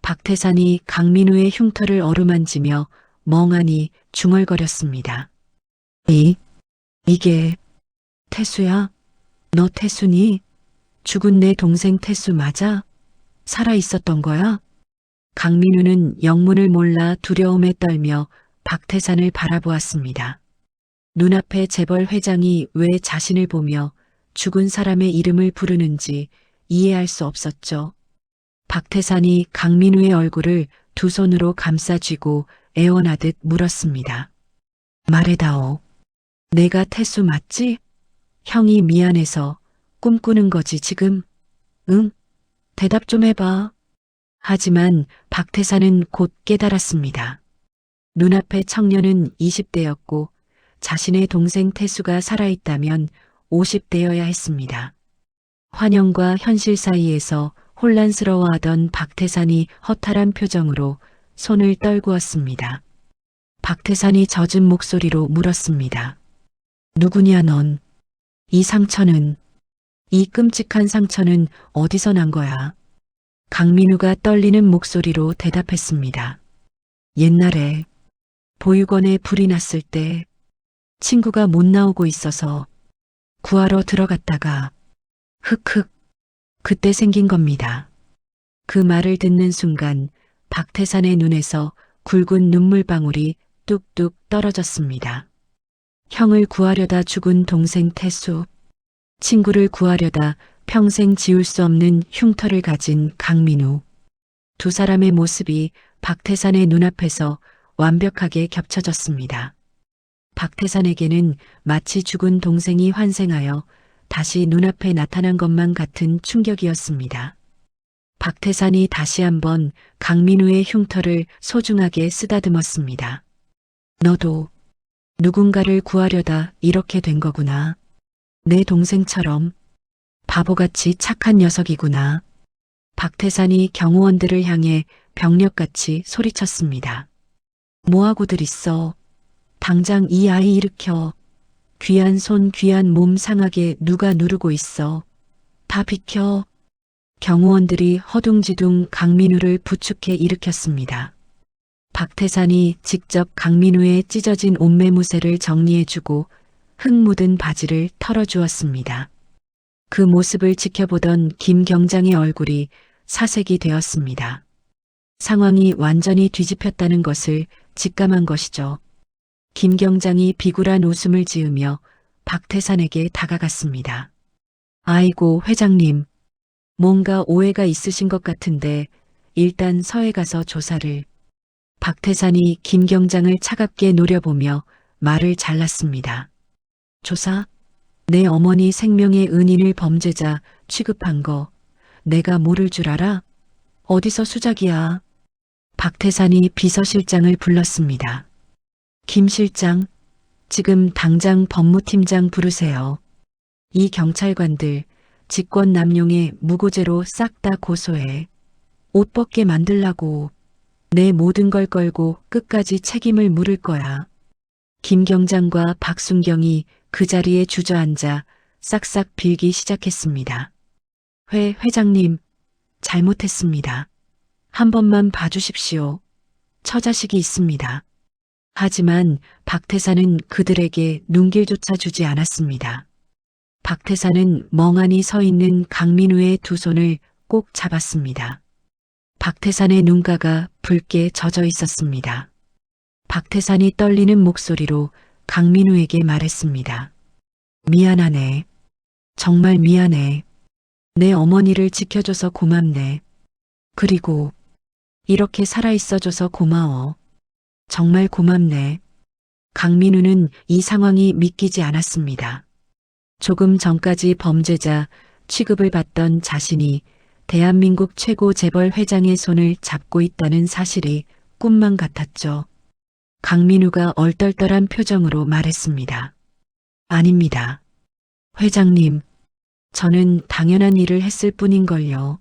박태산이 강민우의 흉터를 어루만지며 멍하니 중얼거렸습니다. 이게 태수야? 너 태수니? 죽은 내 동생 태수 맞아? 살아 있었던 거야? 강민우는 영문을 몰라 두려움에 떨며 박태산을 바라보았습니다. 눈앞에 재벌 회장이 왜 자신을 보며 죽은 사람의 이름을 부르는지 이해할 수 없었죠. 박태산이 강민우의 얼굴을 두 손으로 감싸 쥐고 애원하듯 물었습니다. 말해다오. 내가 태수 맞지? 형이 미안해서 꿈꾸는 거지 지금? 응? 대답 좀 해봐. 하지만 박태산은 곧 깨달았습니다. 눈앞의 청년은 20대였고 자신의 동생 태수가 살아있다면 50대여야 했습니다. 환영과 현실 사이에서 혼란스러워하던 박태산이 허탈한 표정으로 손을 떨구었습니다. 박태산이 젖은 목소리로 물었습니다. 누구냐 넌? 이 상처는, 이 끔찍한 상처는 어디서 난 거야? 강민우가 떨리는 목소리로 대답했습니다. 옛날에 보육원에 불이 났을 때 친구가 못 나오고 있어서 구하러 들어갔다가 흑흑 그때 생긴 겁니다. 그 말을 듣는 순간 박태산의 눈에서 굵은 눈물방울이 뚝뚝 떨어졌습니다. 형을 구하려다 죽은 동생 태수, 친구를 구하려다 평생 지울 수 없는 흉터를 가진 강민우. 두 사람의 모습이 박태산의 눈앞에서 완벽하게 겹쳐졌습니다. 박태산에게는 마치 죽은 동생이 환생하여 다시 눈앞에 나타난 것만 같은 충격이었습니다. 박태산이 다시 한번 강민우의 흉터를 소중하게 쓰다듬었습니다. 너도 누군가를 구하려다 이렇게 된 거구나. 내 동생처럼 바보같이 착한 녀석이구나. 박태산이 경호원들을 향해 병력같이 소리쳤습니다. 뭐하고들 있어. 당장 이 아이 일으켜. 귀한 손 귀한 몸 상하게 누가 누르고 있어. 다 비켜. 경호원들이 허둥지둥 강민우를 부축해 일으켰습니다. 박태산이 직접 강민우의 찢어진 옷매무새를 정리해주고 흙 묻은 바지를 털어주었습니다. 그 모습을 지켜보던 김 경장의 얼굴이 사색이 되었습니다. 상황이 완전히 뒤집혔다는 것을 직감한 것이죠. 김 경장이 비굴한 웃음을 지으며 박태산에게 다가갔습니다. 아이고 회장님, 뭔가 오해가 있으신 것 같은데 일단 서해 가서 조사를. 박태산이 김 경장을 차갑게 노려보며 말을 잘랐습니다. 조사? 내 어머니 생명의 은인을 범죄자 취급한 거 내가 모를 줄 알아? 어디서 수작이야? 박태산이 비서실장을 불렀습니다. 김 실장, 지금 당장 법무팀장 부르세요. 이 경찰관들 직권남용에 무고죄로 싹 다 고소해. 옷 벗게 만들라고. 내 모든 걸 걸고 끝까지 책임을 물을 거야. 김 경장과 박순경이 그 자리에 주저앉아 싹싹 빌기 시작했습니다. 회장님, 잘못했습니다. 한 번만 봐주십시오. 처자식이 있습니다. 하지만 박태산은 그들에게 눈길조차 주지 않았습니다. 박태산은 멍하니 서 있는 강민우의 두 손을 꼭 잡았습니다. 박태산의 눈가가 붉게 젖어 있었습니다. 박태산이 떨리는 목소리로 강민우에게 말했습니다. 미안하네. 정말 미안해. 내 어머니를 지켜줘서 고맙네. 그리고 이렇게 살아있어줘서 고마워. 정말 고맙네. 강민우는 이 상황이 믿기지 않았습니다. 조금 전까지 범죄자 취급을 받던 자신이 대한민국 최고 재벌 회장의 손을 잡고 있다는 사실이 꿈만 같았죠. 강민우가 얼떨떨한 표정으로 말했습니다. 아닙니다. 회장님, 저는 당연한 일을 했을 뿐인걸요.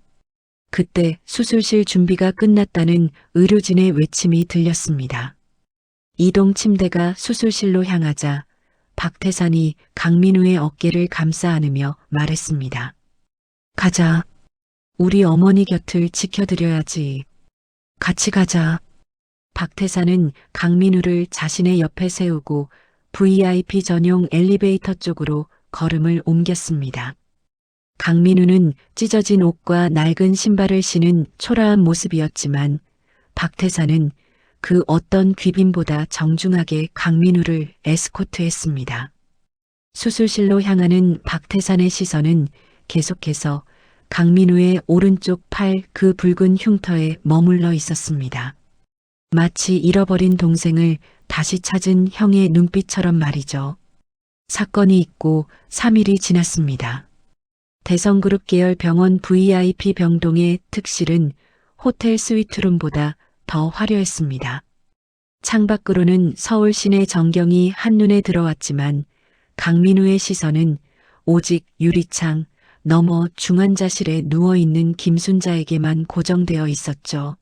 그때 수술실 준비가 끝났다는 의료진의 외침이 들렸습니다. 이동 침대가 수술실로 향하자 박태산이 강민우의 어깨를 감싸 안으며 말했습니다. 가자. 우리 어머니 곁을 지켜드려야지. 같이 가자. 박태산은 강민우를 자신의 옆에 세우고 VIP 전용 엘리베이터 쪽으로 걸음을 옮겼습니다. 강민우는 찢어진 옷과 낡은 신발을 신은 초라한 모습이었지만 박태산은 그 어떤 귀빈보다 정중하게 강민우를 에스코트했습니다. 수술실로 향하는 박태산의 시선은 계속해서 강민우의 오른쪽 팔 그 붉은 흉터에 머물러 있었습니다. 마치 잃어버린 동생을 다시 찾은 형의 눈빛처럼 말이죠. 사건이 있고 3일이 지났습니다. 대성그룹 계열 병원 VIP 병동의 특실은 호텔 스위트룸보다 더 화려했습니다. 창밖으로는 서울 시내 전경이 한눈에 들어왔지만 강민우의 시선은 오직 유리창 너머 중환자실에 누워있는 김순자에게만 고정되어 있었죠.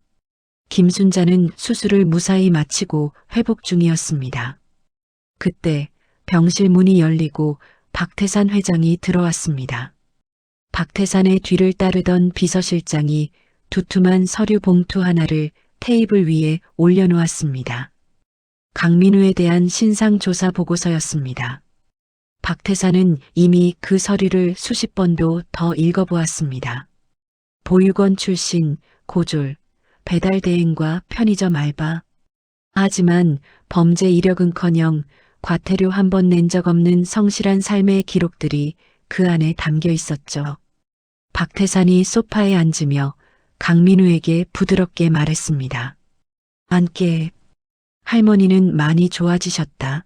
김순자는 수술을 무사히 마치고 회복 중이었습니다. 그때 병실 문이 열리고 박태산 회장이 들어왔습니다. 박태산의 뒤를 따르던 비서실장이 두툼한 서류 봉투 하나를 테이블 위에 올려놓았습니다. 강민우에 대한 신상조사 보고서였습니다. 박태산은 이미 그 서류를 수십 번도 더 읽어보았습니다. 보육원 출신, 고졸, 배달대행과 편의점 알바. 하지만 범죄 이력은커녕 과태료 한 번 낸 적 없는 성실한 삶의 기록들이 그 안에 담겨 있었죠. 박태산이 소파에 앉으며 강민우에게 부드럽게 말했습니다. 앉게. 할머니는 많이 좋아지셨다.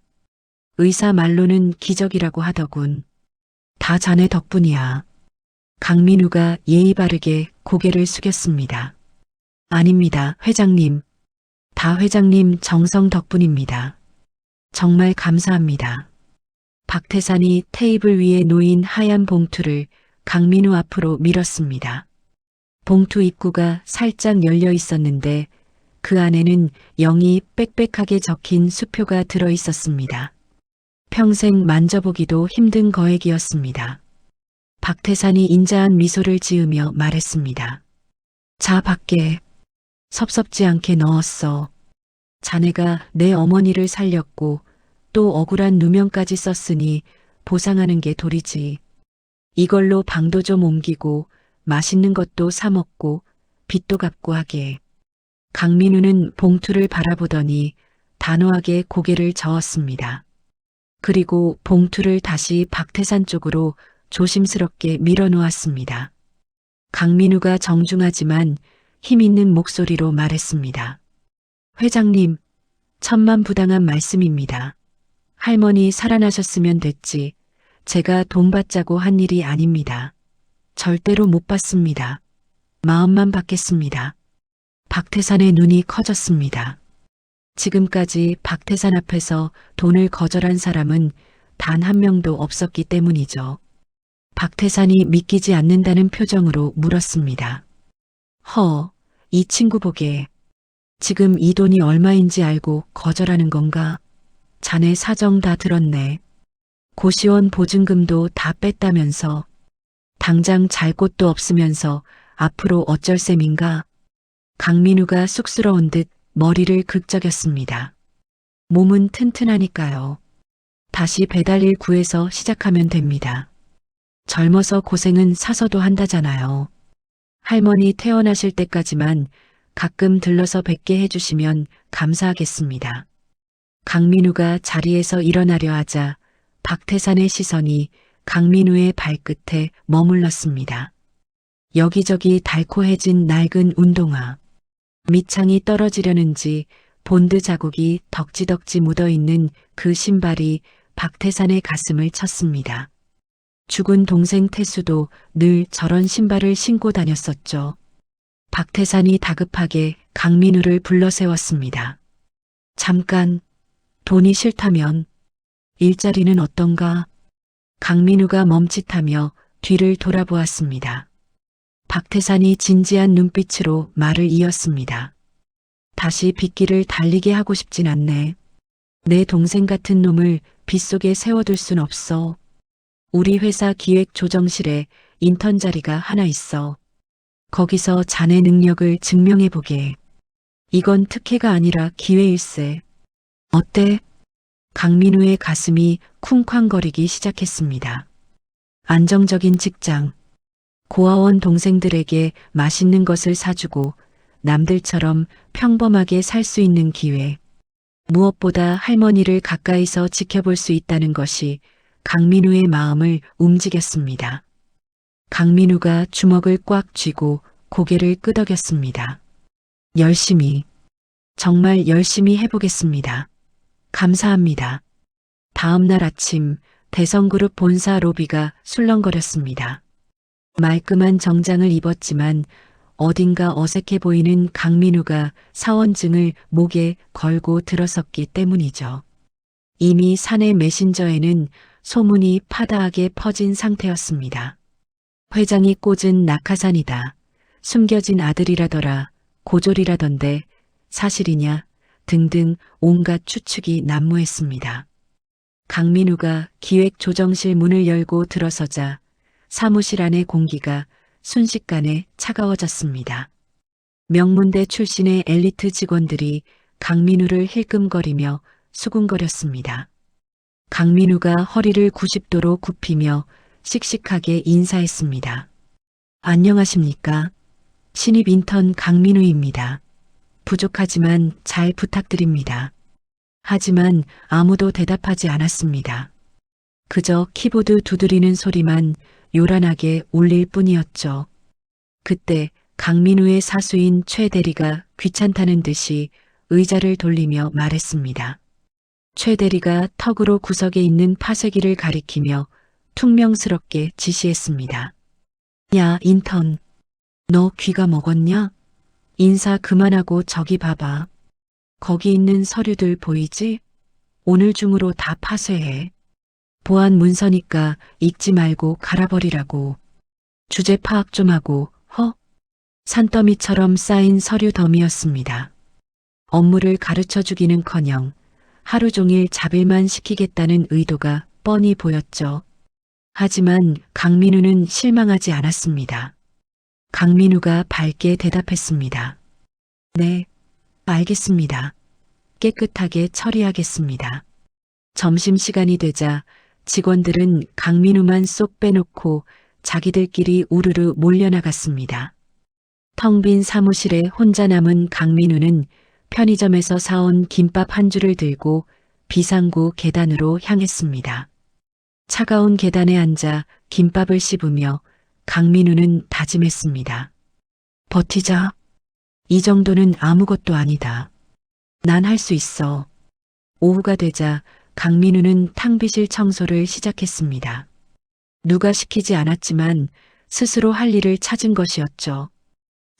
의사 말로는 기적이라고 하더군. 다 자네 덕분이야. 강민우가 예의 바르게 고개를 숙였습니다. 아닙니다, 회장님. 다 회장님 정성 덕분입니다. 정말 감사합니다. 박태산이 테이블 위에 놓인 하얀 봉투를 강민우 앞으로 밀었습니다. 봉투 입구가 살짝 열려 있었는데 그 안에는 영이 빽빽하게 적힌 수표가 들어 있었습니다. 평생 만져보기도 힘든 거액이었습니다. 박태산이 인자한 미소를 지으며 말했습니다. 자, 밖에. 섭섭지 않게 넣었어. 자네가 내 어머니를 살렸고 또 억울한 누명까지 썼으니 보상하는 게 도리지. 이걸로 방도 좀 옮기고 맛있는 것도 사 먹고 빚도 갚고 하게. 강민우는 봉투를 바라보더니 단호하게 고개를 저었습니다. 그리고 봉투를 다시 박태산 쪽으로 조심스럽게 밀어놓았습니다. 강민우가 정중하지만 힘 있는 목소리로 말했습니다. 회장님, 천만부당한 말씀입니다. 할머니 살아나셨으면 됐지. 제가 돈 받자고 한 일이 아닙니다. 절대로 못 받습니다. 마음만 받겠습니다. 박태산의 눈이 커졌습니다. 지금까지 박태산 앞에서 돈을 거절한 사람은 단 한 명도 없었기 때문이죠. 박태산이 믿기지 않는다는 표정으로 물었습니다. 이 친구 보게. 지금 이 돈이 얼마인지 알고 거절하는 건가? 자네 사정 다 들었네. 고시원 보증금도 다 뺐다면서. 당장 잘 곳도 없으면서 앞으로 어쩔 셈인가? 강민우가 쑥스러운 듯 머리를 긁적였습니다. 몸은 튼튼하니까요. 다시 배달일 구해서 시작하면 됩니다. 젊어서 고생은 사서도 한다잖아요. 할머니 퇴원하실 때까지만 가끔 들러서 뵙게 해주시면 감사하겠습니다. 강민우가 자리에서 일어나려 하자 박태산의 시선이 강민우의 발끝에 머물렀습니다. 여기저기 달코해진 낡은 운동화. 밑창이 떨어지려는지 본드 자국이 덕지덕지 묻어있는 그 신발이 박태산의 가슴을 쳤습니다. 죽은 동생 태수도 늘 저런 신발을 신고 다녔었죠. 박태산이 다급하게 강민우를 불러 세웠습니다. 잠깐, 돈이 싫다면 일자리는 어떤가? 강민우가 멈칫하며 뒤를 돌아보았습니다. 박태산이 진지한 눈빛으로 말을 이었습니다. 다시 빗길을 달리게 하고 싶진 않네. 내 동생 같은 놈을 빗속에 세워둘 순 없어. 우리 회사 기획조정실에 인턴 자리가 하나 있어. 거기서 자네 능력을 증명해보게. 이건 특혜가 아니라 기회일세. 어때? 강민우의 가슴이 쿵쾅거리기 시작했습니다. 안정적인 직장, 고아원 동생들에게 맛있는 것을 사주고 남들처럼 평범하게 살 수 있는 기회. 무엇보다 할머니를 가까이서 지켜볼 수 있다는 것이 강민우의 마음을 움직였습니다. 강민우가 주먹을 꽉 쥐고 고개를 끄덕였습니다. 열심히, 정말 열심히 해보겠습니다. 감사합니다. 다음 날 아침 대성그룹 본사 로비가 술렁거렸습니다. 말끔한 정장을 입었지만 어딘가 어색해 보이는 강민우가 사원증을 목에 걸고 들어섰기 때문이죠. 이미 사내 메신저에는 소문이 파다하게 퍼진 상태였습니다. 회장이 꽂은 낙하산이다. 숨겨진 아들이라더라. 고졸이라던데 사실이냐? 등등 온갖 추측이 난무했습니다. 강민우가 기획조정실 문을 열고 들어서자 사무실 안의 공기가 순식간에 차가워졌습니다. 명문대 출신의 엘리트 직원들이 강민우를 힐끔거리며 수군거렸습니다. 강민우가 허리를 90도로 굽히며 씩씩하게 인사했습니다. 안녕하십니까? 신입 인턴 강민우입니다. 부족하지만 잘 부탁드립니다. 하지만 아무도 대답하지 않았습니다. 그저 키보드 두드리는 소리만 요란하게 울릴 뿐이었죠. 그때 강민우의 사수인 최 대리가 귀찮다는 듯이 의자를 돌리며 말했습니다. 최 대리가 턱으로 구석에 있는 파쇄기를 가리키며 퉁명스럽게 지시했습니다. 야, 인턴. 너 귀가 먹었냐? 인사 그만하고 저기 봐봐. 거기 있는 서류들 보이지? 오늘 중으로 다 파쇄해. 보안 문서니까 읽지 말고 갈아버리라고. 주제 파악 좀 하고, 산더미처럼 쌓인 서류 더미였습니다. 업무를 가르쳐 주기는커녕 하루 종일 자빌만 시키겠다는 의도가 뻔히 보였죠. 하지만 강민우는 실망하지 않았습니다. 강민우가 밝게 대답했습니다. 네, 알겠습니다. 깨끗하게 처리하겠습니다. 점심시간이 되자 직원들은 강민우만 쏙 빼놓고 자기들끼리 우르르 몰려나갔습니다. 텅 빈 사무실에 혼자 남은 강민우는 편의점에서 사온 김밥 한 줄을 들고 비상구 계단으로 향했습니다. 차가운 계단에 앉아 김밥을 씹으며 강민우는 다짐했습니다. 버티자. 이 정도는 아무것도 아니다. 난 할 수 있어. 오후가 되자 강민우는 탕비실 청소를 시작했습니다. 누가 시키지 않았지만 스스로 할 일을 찾은 것이었죠.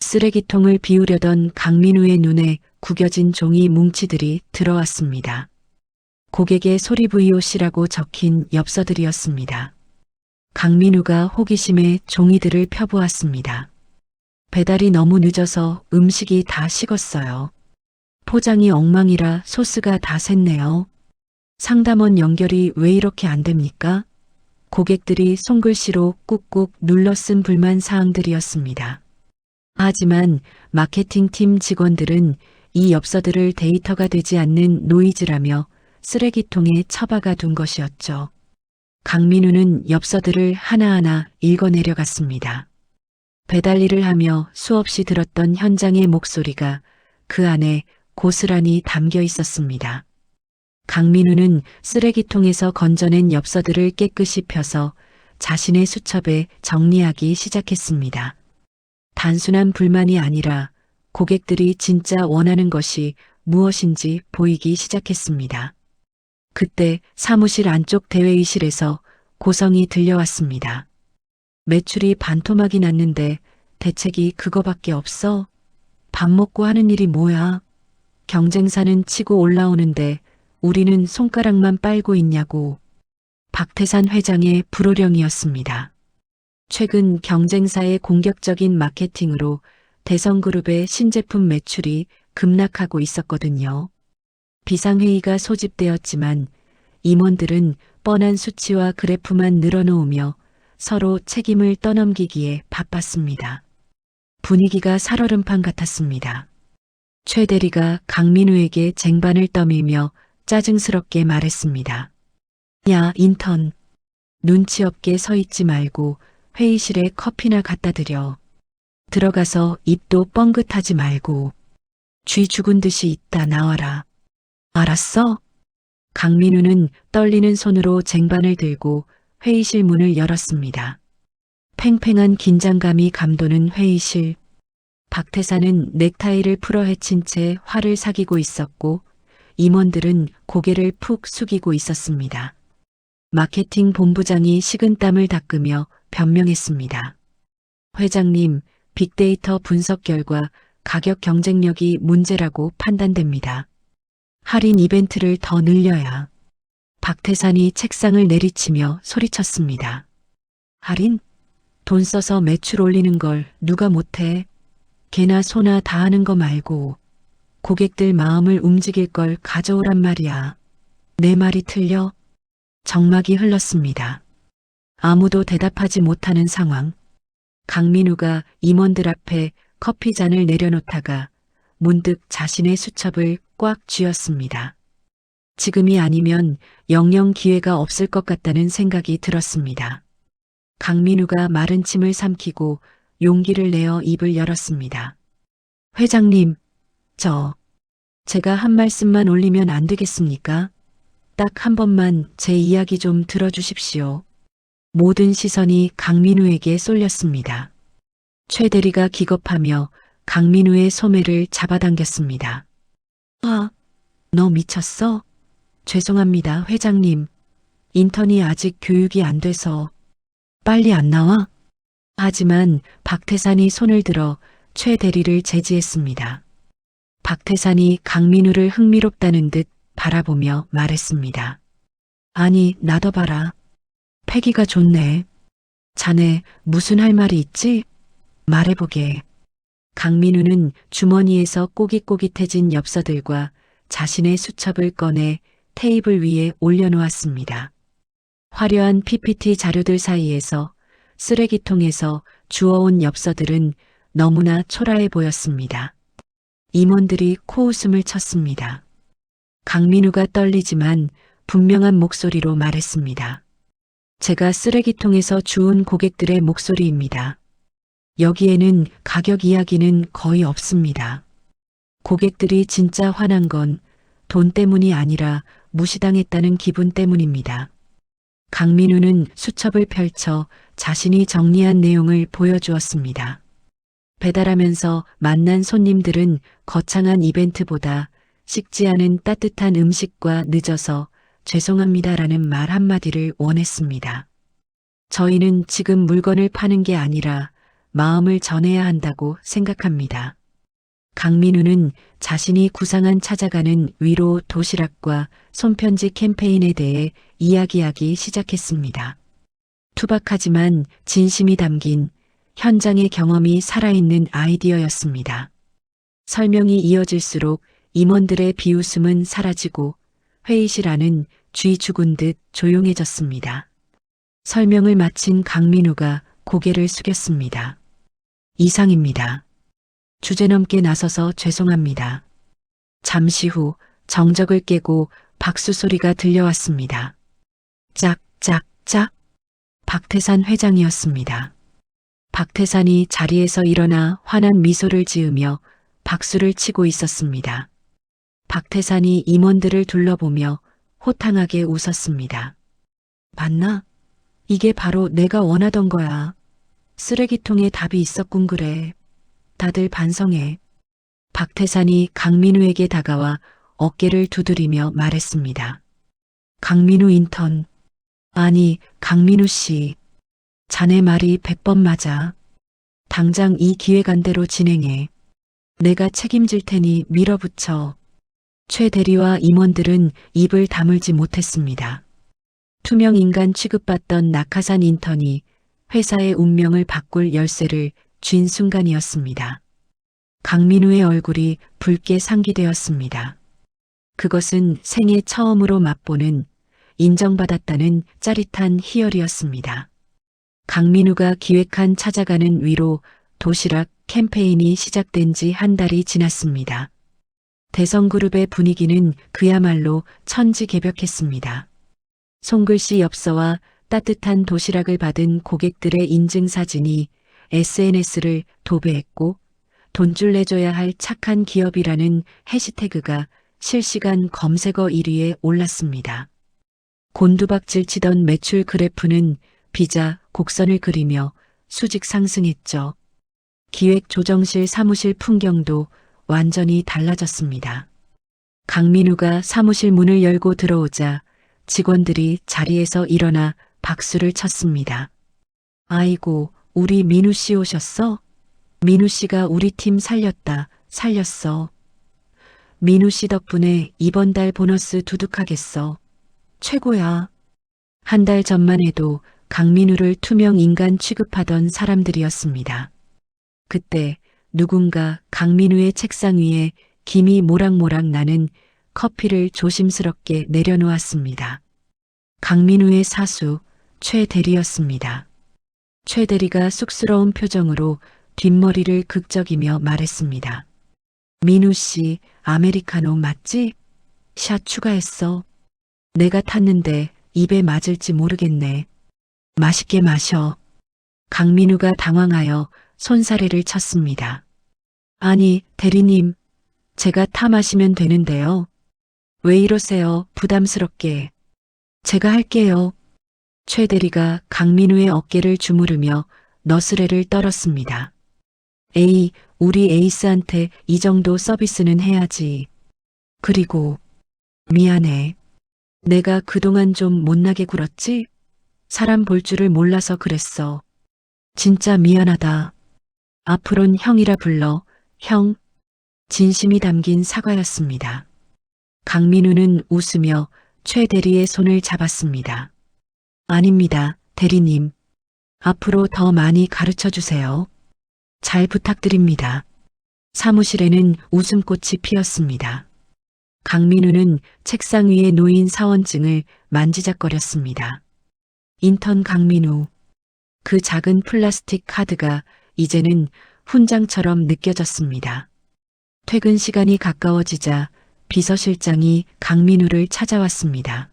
쓰레기통을 비우려던 강민우의 눈에 구겨진 종이 뭉치들이 들어왔습니다. 고객의 소리 VOC라고 적힌 엽서들이었습니다. 강민우가 호기심에 종이들을 펴보았습니다. 배달이 너무 늦어서 음식이 다 식었어요. 포장이 엉망이라 소스가 다 샜네요. 상담원 연결이 왜 이렇게 안 됩니까? 고객들이 손글씨로 꾹꾹 눌러 쓴 불만 사항들이었습니다. 하지만 마케팅팀 직원들은 이 엽서들을 데이터가 되지 않는 노이즈라며 쓰레기통에 처박아 둔 것이었죠. 강민우는 엽서들을 하나하나 읽어내려갔습니다. 배달 일을 하며 수없이 들었던 현장의 목소리가 그 안에 고스란히 담겨 있었습니다. 강민우는 쓰레기통에서 건져낸 엽서들을 깨끗이 펴서 자신의 수첩에 정리하기 시작했습니다. 단순한 불만이 아니라 고객들이 진짜 원하는 것이 무엇인지 보이기 시작했습니다. 그때 사무실 안쪽 대회의실에서 고성이 들려왔습니다. 매출이 반토막이 났는데 대책이 그거밖에 없어? 밥 먹고 하는 일이 뭐야? 경쟁사는 치고 올라오는데 우리는 손가락만 빨고 있냐고. 박태산 회장의 불호령이었습니다. 최근 경쟁사의 공격적인 마케팅으로 대성그룹의 신제품 매출이 급락하고 있었거든요. 비상회의가 소집되었지만 임원들은 뻔한 수치와 그래프만 늘어놓으며 서로 책임을 떠넘기기에 바빴습니다. 분위기가 살얼음판 같았습니다. 최 대리가 강민우에게 쟁반을 떠밀며 짜증스럽게 말했습니다. 야, 인턴. 눈치 없게 서 있지 말고 회의실에 커피나 갖다 드려. 들어가서 입도 뻥긋하지 말고 쥐 죽은 듯이 있다 나와라. 알았어? 강민우는 떨리는 손으로 쟁반을 들고 회의실 문을 열었습니다. 팽팽한 긴장감이 감도는 회의실. 박태사는 넥타이를 풀어 헤친 채 화를 사귀고 있었고 임원들은 고개를 푹 숙이고 있었습니다. 마케팅 본부장이 식은땀을 닦으며 변명했습니다. 회장님, 빅데이터 분석 결과 가격 경쟁력이 문제라고 판단됩니다. 할인 이벤트를 더 늘려야. 박태산이 책상을 내리치며 소리쳤습니다. 할인? 돈 써서 매출 올리는 걸 누가 못해? 개나 소나 다 하는 거 말고 고객들 마음을 움직일 걸 가져오란 말이야. 내 말이 틀려? 정막이 흘렀습니다. 아무도 대답하지 못하는 상황. 강민우가 임원들 앞에 커피잔을 내려놓다가 문득 자신의 수첩을 꽉 쥐었습니다. 지금이 아니면 영영 기회가 없을 것 같다는 생각이 들었습니다. 강민우가 마른 침을 삼키고 용기를 내어 입을 열었습니다. 회장님, 제가 한 말씀만 올리면 안 되겠습니까? 딱 한 번만 제 이야기 좀 들어주십시오. 모든 시선이 강민우에게 쏠렸습니다. 최 대리가 기겁하며 강민우의 소매를 잡아당겼습니다. 너 미쳤어? 죄송합니다, 회장님. 인턴이 아직 교육이 안 돼서 빨리 안 나와? 하지만 박태산이 손을 들어 최 대리를 제지했습니다. 박태산이 강민우를 흥미롭다는 듯 바라보며 말했습니다. 아니, 나도 봐라. 패기가 좋네. 자네 무슨 할 말이 있지? 말해보게. 강민우는 주머니에서 꼬깃꼬깃해진 엽서들과 자신의 수첩을 꺼내 테이블 위에 올려놓았습니다. 화려한 PPT 자료들 사이에서 쓰레기통에서 주워온 엽서들은 너무나 초라해 보였습니다. 임원들이 코웃음을 쳤습니다. 강민우가 떨리지만 분명한 목소리로 말했습니다. 제가 쓰레기통에서 주운 고객들의 목소리입니다. 여기에는 가격 이야기는 거의 없습니다. 고객들이 진짜 화난 건 돈 때문이 아니라 무시당했다는 기분 때문입니다. 강민우는 수첩을 펼쳐 자신이 정리한 내용을 보여주었습니다. 배달하면서 만난 손님들은 거창한 이벤트보다 식지 않은 따뜻한 음식과 늦어서 죄송합니다라는 말 한마디를 원했습니다. 저희는 지금 물건을 파는 게 아니라 마음을 전해야 한다고 생각합니다. 강민우는 자신이 구상한 찾아가는 위로 도시락과 손편지 캠페인에 대해 이야기하기 시작했습니다. 투박하지만 진심이 담긴 현장의 경험이 살아있는 아이디어였습니다. 설명이 이어질수록 임원들의 비웃음은 사라지고 회의실 안은 쥐 죽은 듯 조용해졌습니다. 설명을 마친 강민우가 고개를 숙였습니다. 이상입니다. 주제넘게 나서서 죄송합니다. 잠시 후 정적을 깨고 박수 소리가 들려왔습니다. 짝짝짝. 박태산 회장이었습니다. 박태산이 자리에서 일어나 환한 미소를 지으며 박수를 치고 있었습니다. 박태산이 임원들을 둘러보며 호탕하게 웃었습니다. 봤나? 이게 바로 내가 원하던 거야. 쓰레기통에 답이 있었군 그래. 다들 반성해. 박태산이 강민우에게 다가와 어깨를 두드리며 말했습니다. 강민우 인턴. 아니, 강민우 씨. 자네 말이 100번 맞아. 당장 이 기획안대로 진행해. 내가 책임질 테니 밀어붙여. 최 대리와 임원들은 입을 다물지 못했습니다. 투명 인간 취급받던 낙하산 인턴이 회사의 운명을 바꿀 열쇠를 쥔 순간이었습니다. 강민우의 얼굴이 붉게 상기되었습니다. 그것은 생애 처음으로 맛보는 인정받았다는 짜릿한 희열이었습니다. 강민우가 기획한 찾아가는 위로 도시락 캠페인이 시작된 지 한 달이 지났습니다. 대성그룹의 분위기는 그야말로 천지개벽했습니다. 손글씨 엽서와 따뜻한 도시락을 받은 고객들의 인증사진이 SNS를 도배했고 돈줄 내줘야 할 착한 기업이라는 해시태그가 실시간 검색어 1위에 올랐습니다. 곤두박질 치던 매출 그래프는 비자 곡선을 그리며 수직 상승했죠. 기획조정실 사무실 풍경도 완전히 달라졌습니다. 강민우가 사무실 문을 열고 들어오자 직원들이 자리에서 일어나 박수를 쳤습니다. 아이고, 우리 민우 씨 오셨어? 민우 씨가 우리 팀 살렸어. 민우 씨 덕분에 이번 달 보너스 두둑하겠어. 최고야. 한 달 전만 해도 강민우를 투명 인간 취급하던 사람들이었습니다. 그때 누군가 강민우의 책상 위에 김이 모락모락 나는 커피를 조심스럽게 내려놓았습니다. 강민우의 사수 최 대리였습니다. 최 대리가 쑥스러운 표정으로 뒷머리를 극적이며 말했습니다. 민우 씨, 아메리카노 맞지? 샷 추가했어. 내가 탔는데 입에 맞을지 모르겠네. 맛있게 마셔. 강민우가 당황하여 손사래를 쳤습니다. 아니, 대리님, 제가 타 마시면 되는데요. 왜 이러세요, 부담스럽게. 제가 할게요. 최 대리가 강민우의 어깨를 주무르며 너스레를 떨었습니다. 에이, 우리 에이스한테 이 정도 서비스는 해야지. 그리고 미안해. 내가 그동안 좀 못나게 굴었지? 사람 볼 줄을 몰라서 그랬어. 진짜 미안하다. 앞으론 형이라 불러. 형. 진심이 담긴 사과였습니다. 강민우는 웃으며 최 대리의 손을 잡았습니다. 아닙니다, 대리님. 앞으로 더 많이 가르쳐 주세요. 잘 부탁드립니다. 사무실에는 웃음꽃이 피었습니다. 강민우는 책상 위에 놓인 사원증을 만지작거렸습니다. 인턴 강민우. 그 작은 플라스틱 카드가 이제는 훈장처럼 느껴졌습니다. 퇴근 시간이 가까워지자 비서실장이 강민우를 찾아왔습니다.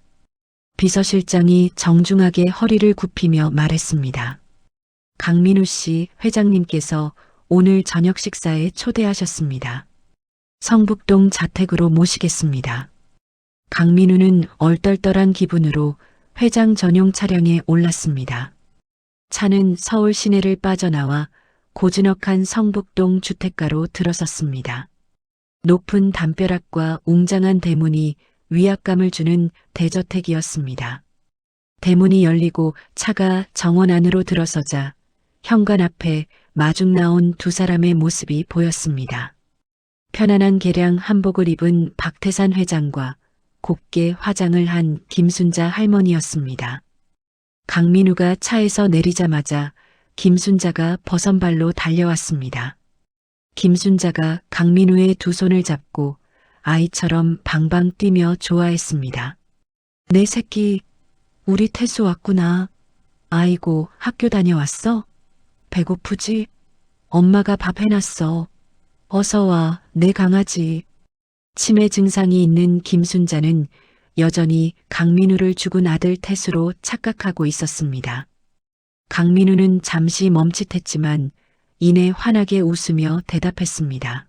비서실장이 정중하게 허리를 굽히며 말했습니다. 강민우 씨, 회장님께서 오늘 저녁 식사에 초대하셨습니다. 성북동 자택으로 모시겠습니다. 강민우는 얼떨떨한 기분으로 회장 전용 차량에 올랐습니다. 차는 서울 시내를 빠져나와 고즈넉한 성북동 주택가로 들어섰습니다. 높은 담벼락과 웅장한 대문이 위압감을 주는 대저택이었습니다. 대문이 열리고 차가 정원 안으로 들어서자 현관 앞에 마중 나온 두 사람의 모습이 보였습니다. 편안한 개량 한복을 입은 박태산 회장과 곱게 화장을 한 김순자 할머니였습니다. 강민우가 차에서 내리자마자 김순자가 버선발로 달려왔습니다. 김순자가 강민우의 두 손을 잡고 아이처럼 방방 뛰며 좋아했습니다. 내 새끼, 우리 태수 왔구나. 아이고, 학교 다녀왔어? 배고프지? 엄마가 밥 해놨어. 어서 와, 내 강아지. 치매 증상이 있는 김순자는 여전히 강민우를 죽은 아들 태수로 착각하고 있었습니다. 강민우는 잠시 멈칫했지만 이내 환하게 웃으며 대답했습니다.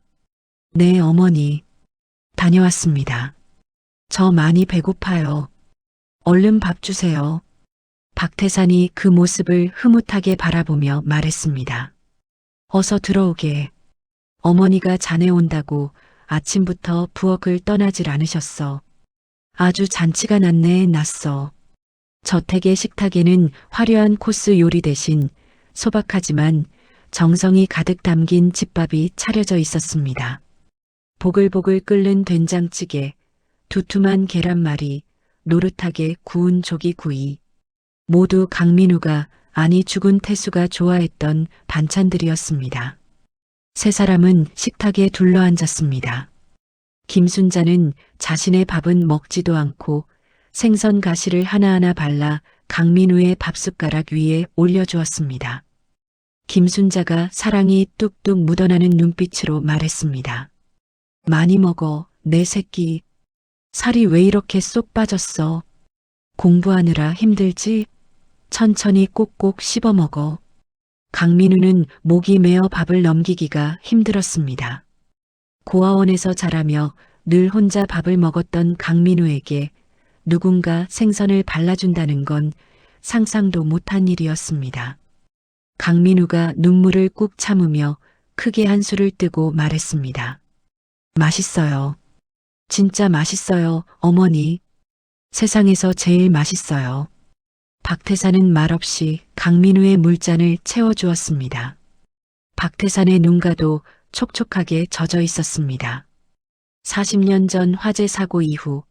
네, 어머니. 다녀왔습니다. 저 많이 배고파요. 얼른 밥 주세요. 박태산이 그 모습을 흐뭇하게 바라보며 말했습니다. 어서 들어오게. 어머니가 자네 온다고 아침부터 부엌을 떠나질 않으셨어. 아주 잔치가 났어. 저택의 식탁에는 화려한 코스 요리 대신 소박하지만 정성이 가득 담긴 집밥이 차려져 있었습니다. 보글보글 끓는 된장찌개, 두툼한 계란말이, 노릇하게 구운 조기구이. 모두 강민우가, 아니 죽은 태수가 좋아했던 반찬들이었습니다. 세 사람은 식탁에 둘러앉았습니다. 김순자는 자신의 밥은 먹지도 않고 생선 가시를 하나하나 발라 강민우의 밥숟가락 위에 올려주었습니다. 김순자가 사랑이 뚝뚝 묻어나는 눈빛으로 말했습니다. 많이 먹어, 내 새끼. 살이 왜 이렇게 쏙 빠졌어? 공부하느라 힘들지? 천천히 꼭꼭 씹어 먹어. 강민우는 목이 메어 밥을 넘기기가 힘들었습니다. 고아원에서 자라며 늘 혼자 밥을 먹었던 강민우에게 누군가 생선을 발라준다는 건 상상도 못한 일이었습니다. 강민우가 눈물을 꾹 참으며 크게 한술을 뜨고 말했습니다. 맛있어요. 진짜 맛있어요, 어머니. 세상에서 제일 맛있어요. 박태산은 말없이 강민우의 물잔을 채워주었습니다. 박태산의 눈가도 촉촉하게 젖어 있었습니다. 40년 전 화재 사고 이후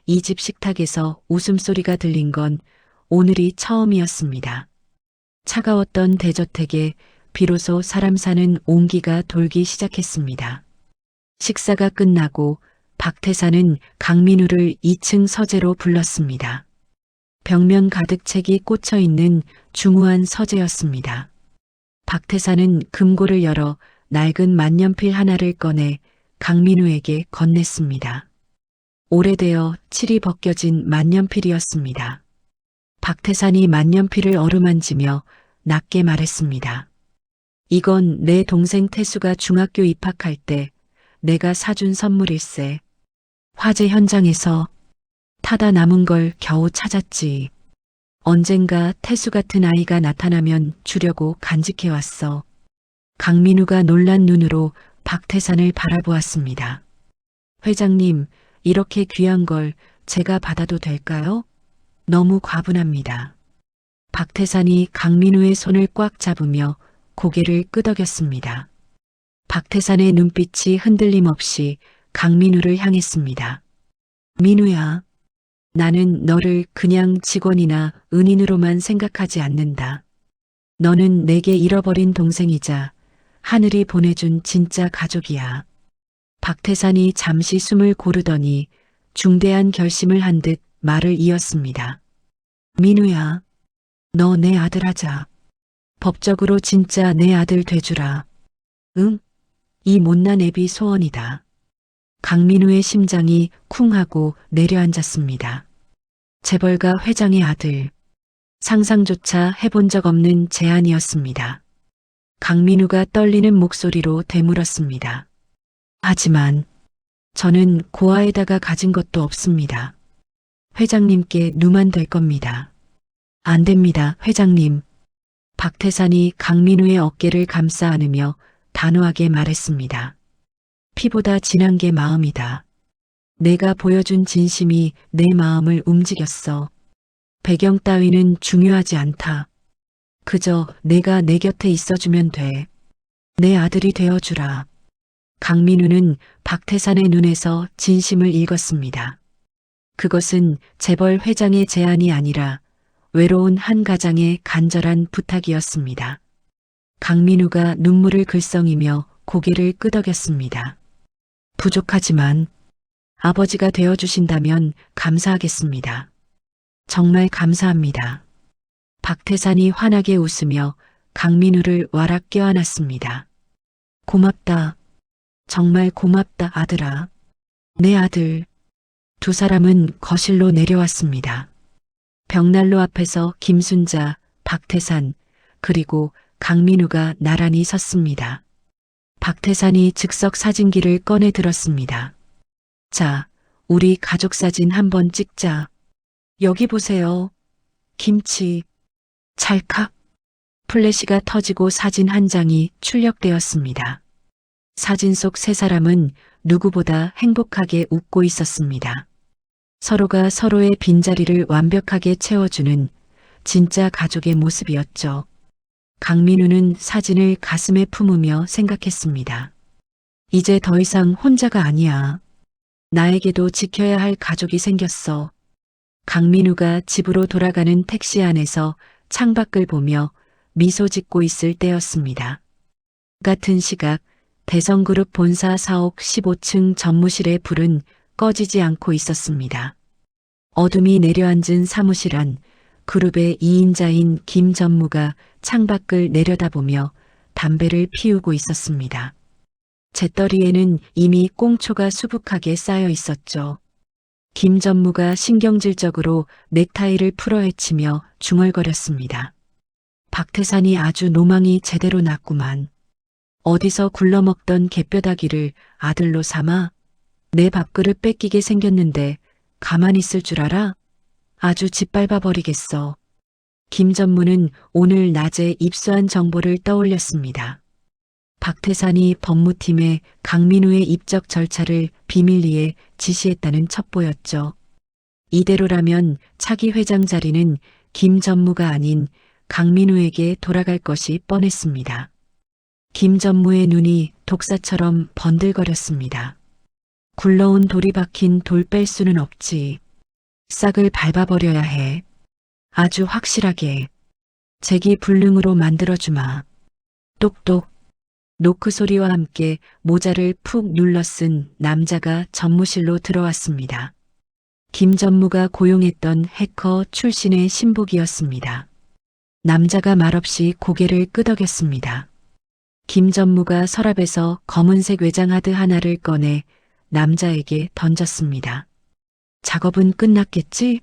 이 집 식탁에서 웃음소리가 들린 건 오늘이 처음이었습니다. 차가웠던 대저택에 비로소 사람 사는 온기가 돌기 시작했습니다. 식사가 끝나고 박태산은 강민우를 2층 서재로 불렀습니다. 벽면 가득 책이 꽂혀 있는 중후한 서재였습니다. 박태산은 금고를 열어 낡은 만년필 하나를 꺼내 강민우에게 건넸습니다. 오래되어 칠이 벗겨진 만년필이었습니다. 박태산이 만년필을 어루만지며 낮게 말했습니다. 이건 내 동생 태수가 중학교 입학할 때 내가 사준 선물일세. 화재 현장에서 타다 남은 걸 겨우 찾았지. 언젠가 태수 같은 아이가 나타나면 주려고 간직해왔어. 강민우가 놀란 눈으로 박태산을 바라보았습니다. 회장님, 이렇게 귀한 걸 제가 받아도 될까요? 너무 과분합니다. 박태산이 강민우의 손을 꽉 잡으며 고개를 끄덕였습니다. 박태산의 눈빛이 흔들림 없이 강민우를 향했습니다. 민우야, 나는 너를 그냥 직원이나 은인으로만 생각하지 않는다. 너는 내게 잃어버린 동생이자 하늘이 보내준 진짜 가족이야. 박태산이 잠시 숨을 고르더니 중대한 결심을 한 듯 말을 이었습니다. 민우야, 너 내 아들 하자. 법적으로 진짜 내 아들 돼주라. 응? 이 못난 애비 소원이다. 강민우의 심장이 쿵 하고 내려앉았습니다. 재벌가 회장의 아들. 상상조차 해본 적 없는 제안이었습니다. 강민우가 떨리는 목소리로 되물었습니다. 하지만 저는 고아에다가 가진 것도 없습니다. 회장님께 누만 될 겁니다. 안 됩니다, 회장님. 박태산이 강민우의 어깨를 감싸 안으며 단호하게 말했습니다. 피보다 진한 게 마음이다. 내가 보여준 진심이 내 마음을 움직였어. 배경 따위는 중요하지 않다. 그저 내가 내 곁에 있어주면 돼. 내 아들이 되어주라. 강민우는 박태산의 눈에서 진심을 읽었습니다. 그것은 재벌 회장의 제안이 아니라 외로운 한 가장의 간절한 부탁이었습니다. 강민우가 눈물을 글썽이며 고개를 끄덕였습니다. 부족하지만 아버지가 되어주신다면 감사하겠습니다. 정말 감사합니다. 박태산이 환하게 웃으며 강민우를 와락 껴안았습니다. 고맙다. 정말 고맙다, 아들아. 내 아들. 두 사람은 거실로 내려왔습니다. 벽난로 앞에서 김순자, 박태산, 그리고 강민우가 나란히 섰습니다. 박태산이 즉석 사진기를 꺼내 들었습니다. 자, 우리 가족 사진 한번 찍자. 여기 보세요. 김치. 찰칵. 플래시가 터지고 사진 한 장이 출력되었습니다. 사진 속 세 사람은 누구보다 행복하게 웃고 있었습니다. 서로가 서로의 빈자리를 완벽하게 채워주는 진짜 가족의 모습이었죠. 강민우는 사진을 가슴에 품으며 생각했습니다. 이제 더 이상 혼자가 아니야. 나에게도 지켜야 할 가족이 생겼어. 강민우가 집으로 돌아가는 택시 안에서 창밖을 보며 미소 짓고 있을 때였습니다. 같은 시각 대성그룹 본사 사옥 15층 전무실의 불은 꺼지지 않고 있었습니다. 어둠이 내려앉은 사무실 안 그룹의 2인자인 김 전무가 창밖을 내려다보며 담배를 피우고 있었습니다. 재떨이에는 이미 꽁초가 수북하게 쌓여 있었죠. 김 전무가 신경질적으로 넥타이를 풀어헤치며 중얼거렸습니다. 박태산이 아주 노망이 제대로 났구만. 어디서 굴러먹던 개뼈다귀를 아들로 삼아 내 밥그릇 뺏기게 생겼는데 가만히 있을 줄 알아? 아주 짓밟아 버리겠어. 김 전무는 오늘 낮에 입수한 정보를 떠올렸습니다. 박태산이 법무팀에 강민우의 입적 절차를 비밀리에 지시했다는 첩보였죠. 이대로라면 차기 회장 자리는 김 전무가 아닌 강민우에게 돌아갈 것이 뻔했습니다. 김 전무의 눈이 독사처럼 번들거렸습니다. 굴러온 돌이 박힌 돌 뺄 수는 없지. 싹을 밟아버려야 해. 아주 확실하게. 재기불능으로 만들어주마. 똑똑. 노크 소리와 함께 모자를 푹 눌러 쓴 남자가 전무실로 들어왔습니다. 김 전무가 고용했던 해커 출신의 신복이었습니다. 남자가 말없이 고개를 끄덕였습니다. 김 전무가 서랍에서 검은색 외장하드 하나를 꺼내 남자에게 던졌습니다. 작업은 끝났겠지?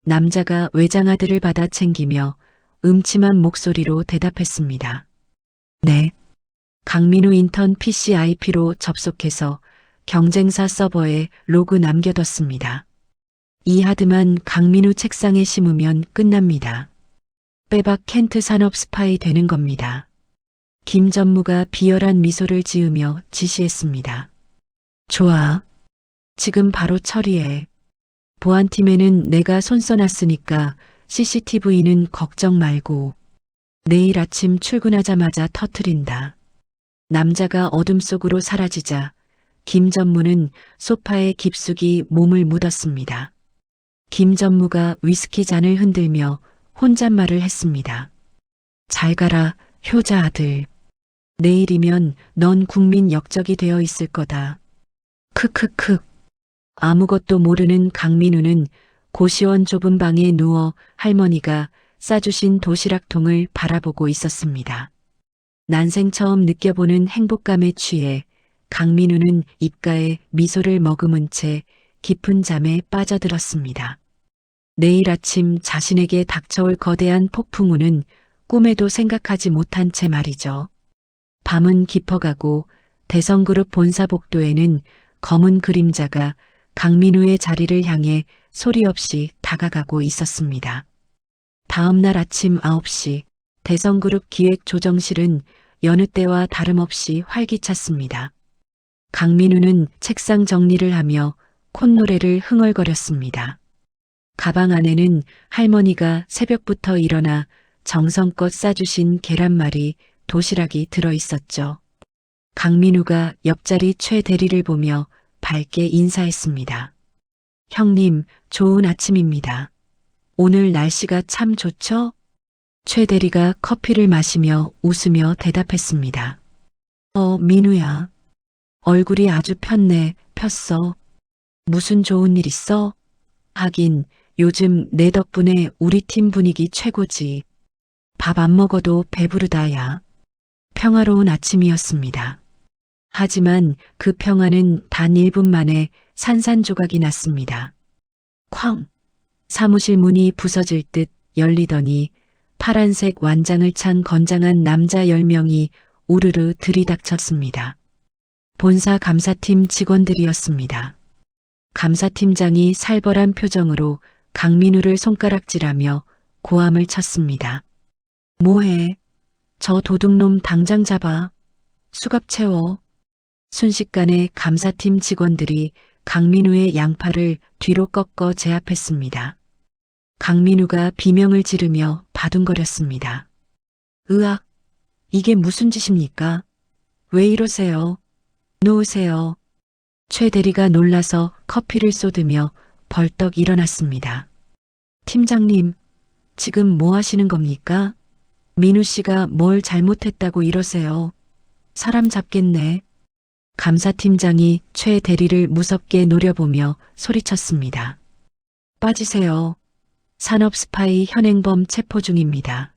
남자가 외장하드를 받아 챙기며 음침한 목소리로 대답했습니다. 네. 강민우 인턴 PC IP로 접속해서 경쟁사 서버에 로그 남겨뒀습니다. 이 하드만 강민우 책상에 심으면 끝납니다. 빼박 켄트 산업 스파이 되는 겁니다. 김 전무가 비열한 미소를 지으며 지시했습니다. 좋아. 지금 바로 처리해. 보안팀에는 내가 손 써놨으니까 CCTV는 걱정 말고 내일 아침 출근하자마자 터트린다. 남자가 어둠 속으로 사라지자 김 전무는 소파에 깊숙이 몸을 묻었습니다. 김 전무가 위스키 잔을 흔들며 혼잣말을 했습니다. 잘 가라, 효자 아들. 내일이면 넌 국민 역적이 되어 있을 거다. 크크크. 아무것도 모르는 강민우는 고시원 좁은 방에 누워 할머니가 싸주신 도시락통을 바라보고 있었습니다. 난생 처음 느껴보는 행복감에 취해 강민우는 입가에 미소를 머금은 채 깊은 잠에 빠져들었습니다. 내일 아침 자신에게 닥쳐올 거대한 폭풍우는 꿈에도 생각하지 못한 채 말이죠. 밤은 깊어가고 대성그룹 본사 복도에는 검은 그림자가 강민우의 자리를 향해 소리 없이 다가가고 있었습니다. 다음 날 아침 9시 대성그룹 기획조정실은 여느 때와 다름없이 활기찼습니다. 강민우는 책상 정리를 하며 콧노래를 흥얼거렸습니다. 가방 안에는 할머니가 새벽부터 일어나 정성껏 싸주신 계란말이, 도시락이 들어있었죠. 강민우가 옆자리 최 대리를 보며 밝게 인사했습니다. 형님, 좋은 아침입니다. 오늘 날씨가 참 좋죠? 최 대리가 커피를 마시며 웃으며 대답했습니다. 민우야. 얼굴이 아주 폈어. 무슨 좋은 일 있어? 하긴 요즘 내 덕분에 우리 팀 분위기 최고지. 밥 안 먹어도 배부르다 야. 평화로운 아침이었습니다. 하지만 그 평화는 단 1분 만에 산산조각이 났습니다. 쾅! 사무실 문이 부서질 듯 열리더니 파란색 완장을 찬 건장한 남자 10명이 우르르 들이닥쳤습니다. 본사 감사팀 직원들이었습니다. 감사팀장이 살벌한 표정으로 강민우를 손가락질하며 고함을 쳤습니다. 뭐해? 저 도둑놈 당장 잡아. 수갑 채워. 순식간에 감사팀 직원들이 강민우의 양팔을 뒤로 꺾어 제압했습니다. 강민우가 비명을 지르며 바둥거렸습니다. 으악! 이게 무슨 짓입니까? 왜 이러세요? 놓으세요. 최 대리가 놀라서 커피를 쏟으며 벌떡 일어났습니다. 팀장님, 지금 뭐 하시는 겁니까? 민우 씨가 뭘 잘못했다고 이러세요? 사람 잡겠네. 감사팀장이 최 대리를 무섭게 노려보며 소리쳤습니다. 빠지세요. 산업 스파이 현행범 체포 중입니다.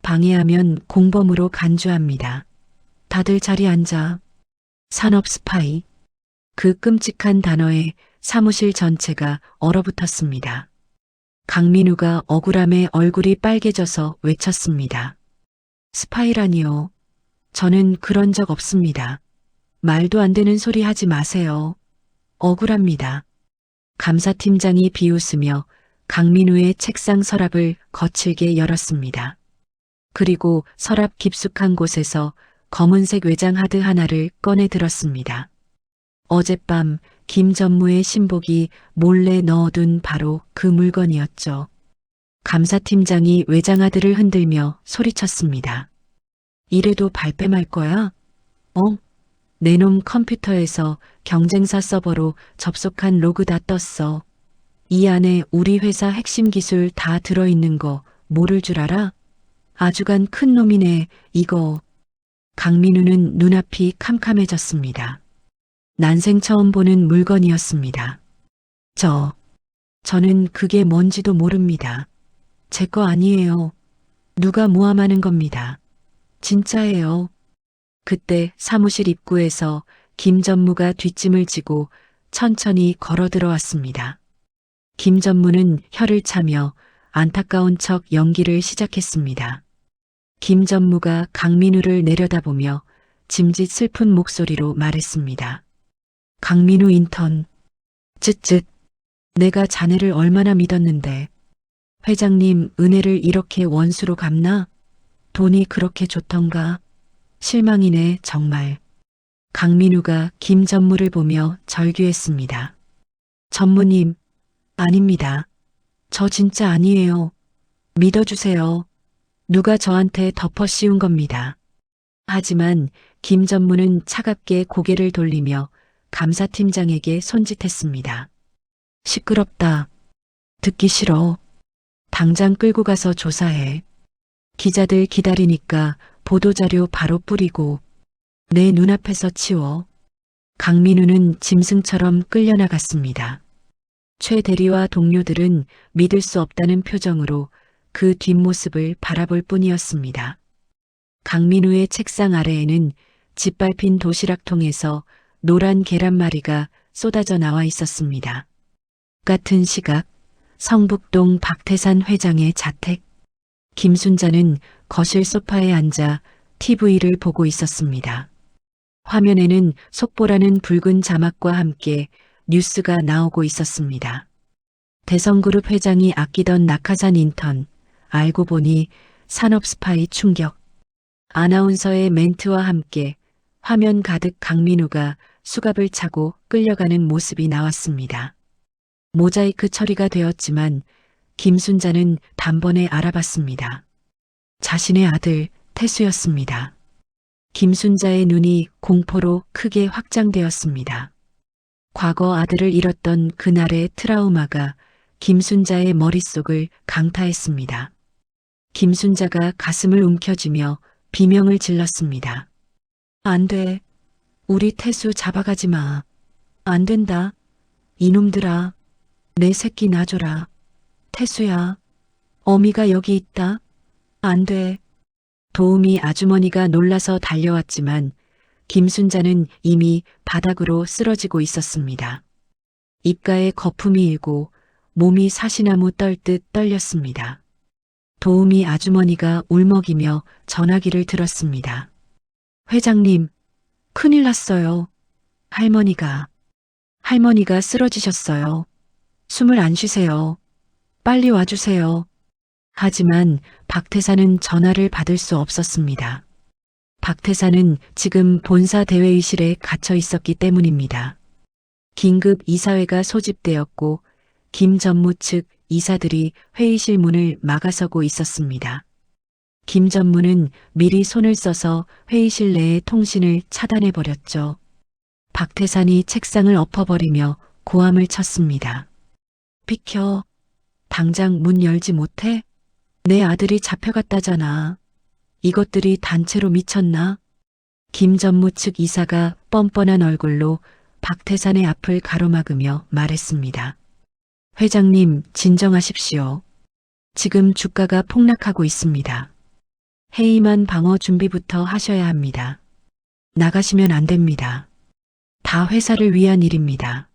방해하면 공범으로 간주합니다. 다들 자리 앉아. 산업 스파이. 그 끔찍한 단어에 사무실 전체가 얼어붙었습니다. 강민우가 억울함에 얼굴이 빨개져서 외쳤습니다. 스파이라니요. 저는 그런 적 없습니다. 말도 안 되는 소리 하지 마세요. 억울합니다. 감사팀장이 비웃으며 강민우의 책상 서랍을 거칠게 열었습니다. 그리고 서랍 깊숙한 곳에서 검은색 외장 하드 하나를 꺼내 들었습니다. 어젯밤 김 전무의 신복이 몰래 넣어둔 바로 그 물건이었죠. 감사팀장이 외장 하드를 흔들며 소리쳤습니다. 이래도 발뺌할 거야? 내 놈 컴퓨터에서 경쟁사 서버로 접속한 로그 다 떴어. 이 안에 우리 회사 핵심 기술 다 들어있는 거 모를 줄 알아? 아주간 큰 놈이네, 이거. 강민우는 눈앞이 캄캄해졌습니다. 난생 처음 보는 물건이었습니다. 저는 그게 뭔지도 모릅니다. 제 거 아니에요. 누가 모함하는 겁니다. 진짜예요. 그때 사무실 입구에서 김 전무가 뒷짐을 지고 천천히 걸어 들어왔습니다. 김 전무는 혀를 차며 안타까운 척 연기를 시작했습니다. 김 전무가 강민우를 내려다보며 짐짓 슬픈 목소리로 말했습니다. 강민우 인턴. 쯧쯧. 내가 자네를 얼마나 믿었는데. 회장님 은혜를 이렇게 원수로 갚나? 돈이 그렇게 좋던가? 실망이네 정말. 강민우가 김 전무를 보며 절규했습니다. 전무님, 아닙니다. 저 진짜 아니에요. 믿어주세요. 누가 저한테 덮어 씌운 겁니다. 하지만 김 전무는 차갑게 고개를 돌리며 감사팀장에게 손짓했습니다. 시끄럽다. 듣기 싫어. 당장 끌고 가서 조사해. 기자들 기다리니까 보도자료 바로 뿌리고 내 눈앞에서 치워. 강민우는 짐승처럼 끌려나갔습니다. 최 대리와 동료들은 믿을 수 없다는 표정으로 그 뒷모습을 바라볼 뿐이었습니다. 강민우의 책상 아래에는 짓밟힌 도시락통에서 노란 계란말이가 쏟아져 나와 있었습니다. 같은 시각 성북동 박태산 회장의 자택. 김순자는 거실 소파에 앉아 TV를 보고 있었습니다. 화면에는 속보라는 붉은 자막과 함께 뉴스가 나오고 있었습니다. 대성그룹 회장이 아끼던 낙하산 인턴, 알고 보니 산업 스파이 충격. 아나운서의 멘트와 함께 화면 가득 강민우가 수갑을 차고 끌려가는 모습이 나왔습니다. 모자이크 처리가 되었지만 김순자는 단번에 알아봤습니다. 자신의 아들 태수였습니다. 김순자의 눈이 공포로 크게 확장되었습니다. 과거 아들을 잃었던 그날의 트라우마가 김순자의 머릿속을 강타했습니다. 김순자가 가슴을 움켜쥐며 비명을 질렀습니다. 안 돼. 우리 태수 잡아가지 마. 안 된다. 이놈들아. 내 새끼 놔줘라. 태수야. 어미가 여기 있다. 안 돼. 도우미 아주머니가 놀라서 달려왔지만 김순자는 이미 바닥으로 쓰러지고 있었습니다. 입가에 거품이 일고 몸이 사시나무 떨듯 떨렸습니다. 도우미 아주머니가 울먹이며 전화기를 들었습니다. 회장님, 큰일 났어요. 할머니가 쓰러지셨어요. 숨을 안 쉬세요. 빨리 와주세요. 하지만 박태산은 전화를 받을 수 없었습니다. 박태산은 지금 본사 대회의실에 갇혀 있었기 때문입니다. 긴급 이사회가 소집되었고 김 전무 측 이사들이 회의실 문을 막아서고 있었습니다. 김 전무는 미리 손을 써서 회의실 내의 통신을 차단해버렸죠. 박태산이 책상을 엎어버리며 고함을 쳤습니다. 비켜. 당장 문 열지 못해? 내 아들이 잡혀갔다잖아. 이것들이 단체로 미쳤나? 김 전무 측 이사가 뻔뻔한 얼굴로 박태산의 앞을 가로막으며 말했습니다. 회장님, 진정하십시오. 지금 주가가 폭락하고 있습니다. 해이만 방어 준비부터 하셔야 합니다. 나가시면 안 됩니다. 다 회사를 위한 일입니다.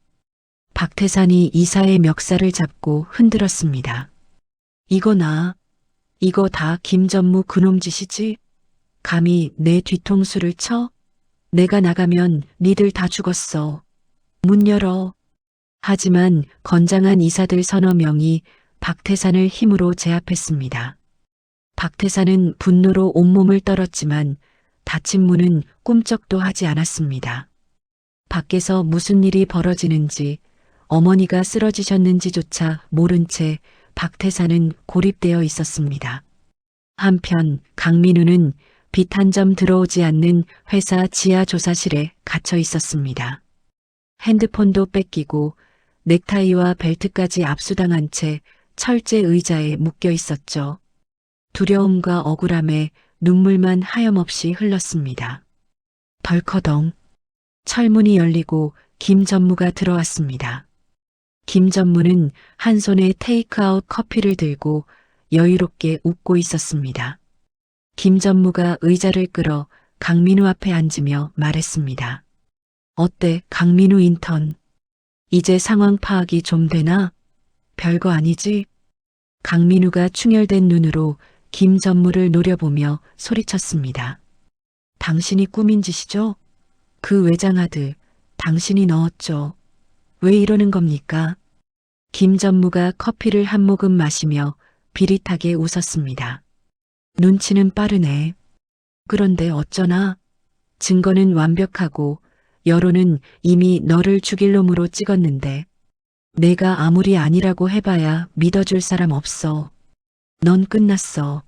박태산이 이사의 멱살을 잡고 흔들었습니다. 이거 다 김전무 그놈 짓이지? 감히 내 뒤통수를 쳐? 내가 나가면 니들 다 죽었어. 문 열어. 하지만 건장한 이사들 서너 명이 박태산을 힘으로 제압했습니다. 박태산은 분노로 온몸을 떨었지만 닫힌 문은 꿈쩍도 하지 않았습니다. 밖에서 무슨 일이 벌어지는지, 어머니가 쓰러지셨는지조차 모른 채 박태산은 고립되어 있었습니다. 한편 강민우는 빛 한 점 들어오지 않는 회사 지하 조사실에 갇혀 있었습니다. 핸드폰도 뺏기고 넥타이와 벨트까지 압수당한 채 철제 의자에 묶여 있었죠. 두려움과 억울함에 눈물만 하염없이 흘렀습니다. 덜커덩. 철문이 열리고 김 전무가 들어왔습니다. 김 전무는 한 손에 테이크아웃 커피를 들고 여유롭게 웃고 있었습니다. 김 전무가 의자를 끌어 강민우 앞에 앉으며 말했습니다. 어때, 강민우 인턴. 이제 상황 파악이 좀 되나? 별거 아니지? 강민우가 충혈된 눈으로 김 전무를 노려보며 소리쳤습니다. 당신이 꾸민 짓이죠? 그 외장 아들, 당신이 넣었죠. 왜 이러는 겁니까? 김 전무가 커피를 한 모금 마시며 비릿하게 웃었습니다. 눈치는 빠르네. 그런데 어쩌나? 증거는 완벽하고 여론은 이미 너를 죽일 놈으로 찍었는데 내가 아무리 아니라고 해봐야 믿어줄 사람 없어. 넌 끝났어.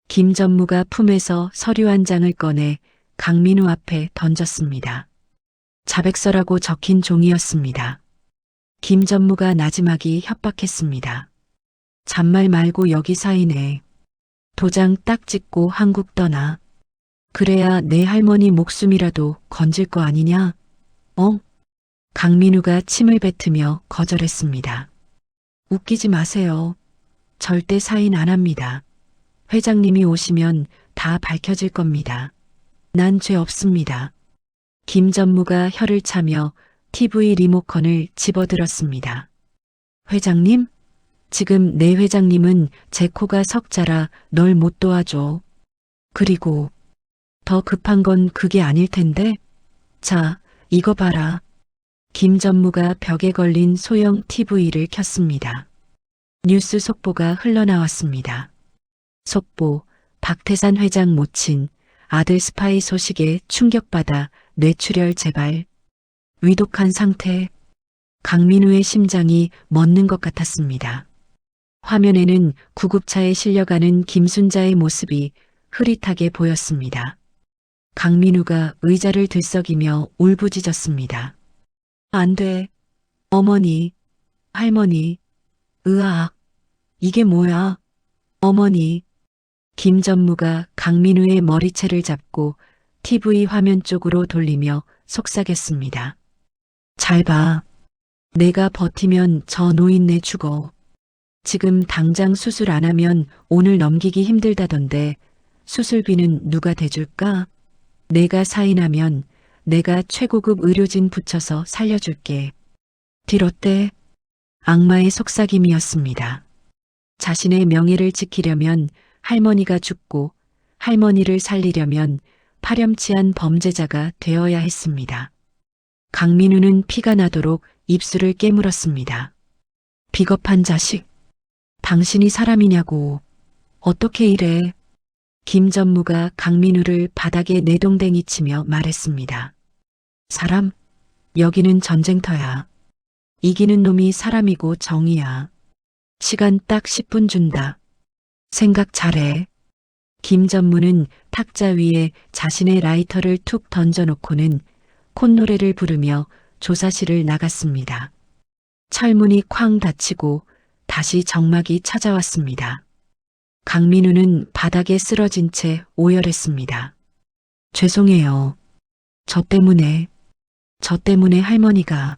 김 전무가 품에서 서류 한 장을 꺼내 강민우 앞에 던졌습니다. 자백서라고 적힌 종이였습니다. 김 전무가 나지막이 협박했습니다. 잔말 말고 여기 사인해. 도장 딱 찍고 한국 떠나. 그래야 내 할머니 목숨이라도 건질 거 아니냐? 어? 강민우가 침을 뱉으며 거절했습니다. 웃기지 마세요. 절대 사인 안 합니다. 회장님이 오시면 다 밝혀질 겁니다. 난 죄 없습니다. 김 전무가 혀를 차며 TV 리모컨을 집어들었습니다. 회장님? 지금 내 회장님은 제 코가 석자라 널 못 도와줘. 그리고 더 급한 건 그게 아닐 텐데? 자, 이거 봐라. 김 전무가 벽에 걸린 소형 TV를 켰습니다. 뉴스 속보가 흘러나왔습니다. 속보, 박태산 회장 모친, 아들 스파이 소식에 충격받아 뇌출혈 재발. 위독한 상태. 강민우의 심장이 멎는 것 같았습니다. 화면에는 구급차에 실려가는 김순자의 모습이 흐릿하게 보였습니다. 강민우가 의자를 들썩이며 울부짖었습니다. 안 돼. 어머니, 할머니, 으악, 이게 뭐야? 어머니. 김 전무가 강민우의 머리채를 잡고 TV 화면 쪽으로 돌리며 속삭였습니다. 잘 봐. 내가 버티면 저 노인네 죽어. 지금 당장 수술 안 하면 오늘 넘기기 힘들다던데 수술비는 누가 대줄까? 내가 사인하면 내가 최고급 의료진 붙여서 살려줄게. 딜 어때? 악마의 속삭임이었습니다. 자신의 명예를 지키려면 할머니가 죽고 할머니를 살리려면 파렴치한 범죄자가 되어야 했습니다. 강민우는 피가 나도록 입술을 깨물었습니다. 비겁한 자식. 당신이 사람이냐고. 어떻게 이래. 김 전무가 강민우를 바닥에 내동댕이 치며 말했습니다. 사람? 여기는 전쟁터야. 이기는 놈이 사람이고 정의야. 시간 딱 10분 준다. 생각 잘해. 김 전무는 탁자 위에 자신의 라이터를 툭 던져놓고는 콧노래를 부르며 조사실을 나갔습니다. 철문이 쾅 닫히고 다시 정막이 찾아왔습니다. 강민우는 바닥에 쓰러진 채 오열했습니다. 죄송해요. 저 때문에 할머니가.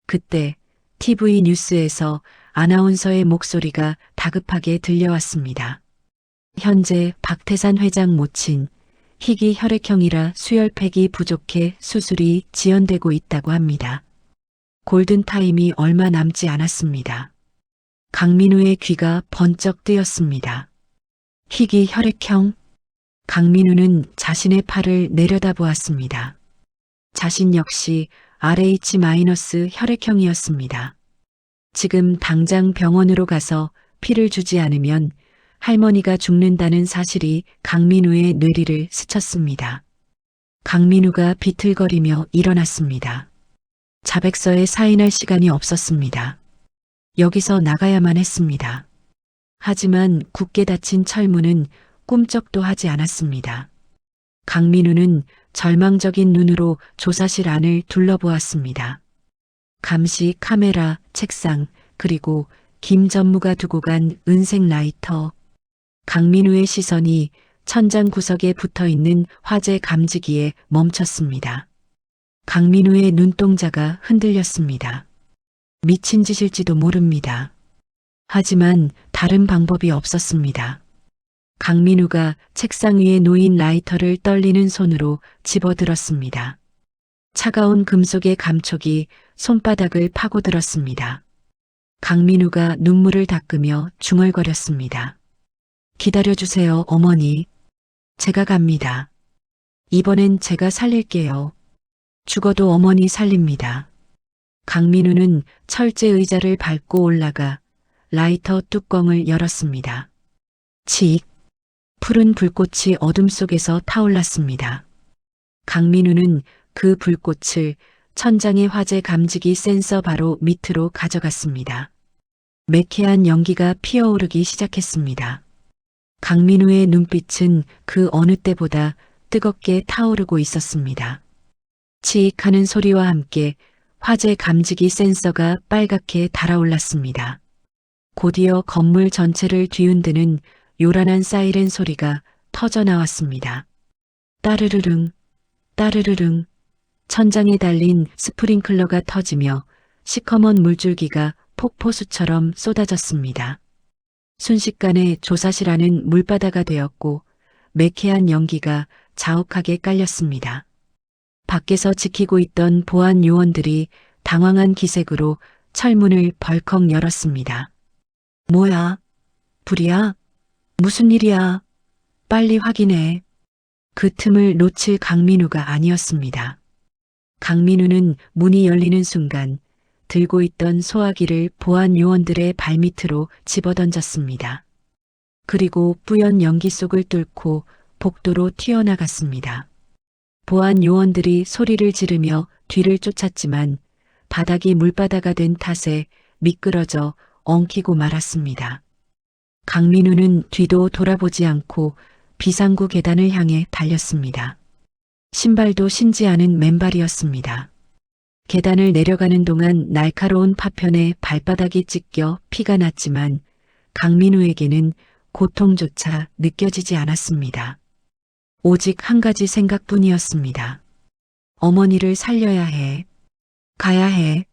그때 TV 뉴스에서 아나운서의 목소리가 다급하게 들려왔습니다. 현재 박태산 회장 모친 희귀 혈액형이라 수혈팩이 부족해 수술이 지연되고 있다고 합니다. 골든타임이 얼마 남지 않았습니다. 강민우의 귀가 번쩍 뜨였습니다. 희귀 혈액형? 강민우는 자신의 팔을 내려다보았습니다. 자신 역시 RH- 혈액형이었습니다. 지금 당장 병원으로 가서 피를 주지 않으면 할머니가 죽는다는 사실이 강민우의 뇌리를 스쳤습니다. 강민우가 비틀거리며 일어났습니다. 자백서에 사인할 시간이 없었습니다. 여기서 나가야만 했습니다. 하지만 굳게 닫힌 철문은 꿈쩍도 하지 않았습니다. 강민우는 절망적인 눈으로 조사실 안을 둘러보았습니다. 감시 카메라, 책상, 그리고 김 전무가 두고 간 은색 라이터. 강민우의 시선이 천장 구석에 붙어있는 화재 감지기에 멈췄습니다. 강민우의 눈동자가 흔들렸습니다. 미친 짓일지도 모릅니다. 하지만 다른 방법이 없었습니다. 강민우가 책상 위에 놓인 라이터를 떨리는 손으로 집어들었습니다. 차가운 금속의 감촉이 손바닥을 파고들었습니다. 강민우가 눈물을 닦으며 중얼거렸습니다. 기다려주세요, 어머니. 제가 갑니다. 이번엔 제가 살릴게요. 죽어도 어머니 살립니다. 강민우는 철제 의자를 밟고 올라가 라이터 뚜껑을 열었습니다. 칙. 푸른 불꽃이 어둠 속에서 타올랐습니다. 강민우는 그 불꽃을 천장의 화재 감지기 센서 바로 밑으로 가져갔습니다. 매캐한 연기가 피어오르기 시작했습니다. 강민우의 눈빛은 그 어느 때보다 뜨겁게 타오르고 있었습니다. 치익 하는 소리와 함께 화재 감지기 센서가 빨갛게 달아올랐습니다. 곧이어 건물 전체를 뒤흔드는 요란한 사이렌 소리가 터져 나왔습니다. 따르르릉, 따르르릉, 천장에 달린 스프링클러가 터지며 시커먼 물줄기가 폭포수처럼 쏟아졌습니다. 순식간에 조사실 안은 물바다가 되었고 매캐한 연기가 자욱하게 깔렸습니다. 밖에서 지키고 있던 보안 요원들이 당황한 기색으로 철문을 벌컥 열었습니다. 뭐야? 불이야? 무슨 일이야? 빨리 확인해. 그 틈을 놓칠 강민우가 아니었습니다. 강민우는 문이 열리는 순간 들고 있던 소화기를 보안 요원들의 발밑으로 집어던졌습니다. 그리고 뿌연 연기 속을 뚫고 복도로 튀어나갔습니다. 보안 요원들이 소리를 지르며 뒤를 쫓았지만 바닥이 물바다가 된 탓에 미끄러져 엉키고 말았습니다. 강민우는 뒤도 돌아보지 않고 비상구 계단을 향해 달렸습니다. 신발도 신지 않은 맨발이었습니다. 계단을 내려가는 동안 날카로운 파편에 발바닥이 찢겨 피가 났지만 강민우에게는 고통조차 느껴지지 않았습니다. 오직 한 가지 생각뿐이었습니다. 어머니를 살려야 해. 가야 해.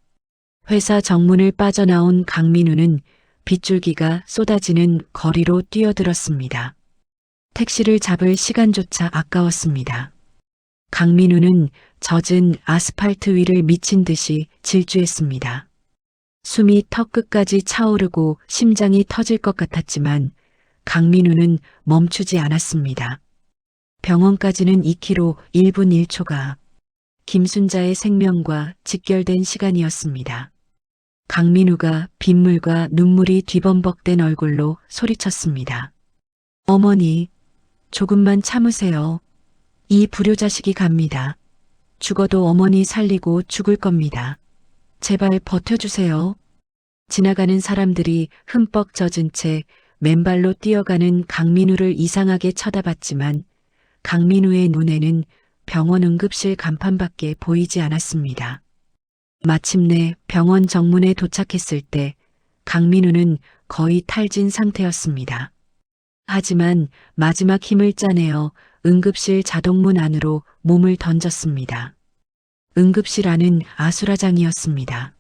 회사 정문을 빠져나온 강민우는 빗줄기가 쏟아지는 거리로 뛰어들었습니다. 택시를 잡을 시간조차 아까웠습니다. 강민우는 젖은 아스팔트 위를 미친 듯이 질주했습니다. 숨이 턱 끝까지 차오르고 심장이 터질 것 같았지만 강민우는 멈추지 않았습니다. 병원까지는 2km 1분 1초가 김순자의 생명과 직결된 시간이었습니다. 강민우가 빗물과 눈물이 뒤범벅된 얼굴로 소리쳤습니다. 어머니, 조금만 참으세요. 이 불효자식이 갑니다. 죽어도 어머니 살리고 죽을 겁니다. 제발 버텨주세요. 지나가는 사람들이 흠뻑 젖은 채 맨발로 뛰어가는 강민우를 이상하게 쳐다봤지만 강민우의 눈에는 병원 응급실 간판밖에 보이지 않았습니다. 마침내 병원 정문에 도착했을 때 강민우는 거의 탈진 상태였습니다. 하지만 마지막 힘을 짜내어 응급실 자동문 안으로 몸을 던졌습니다. 응급실 안은 아수라장이었습니다.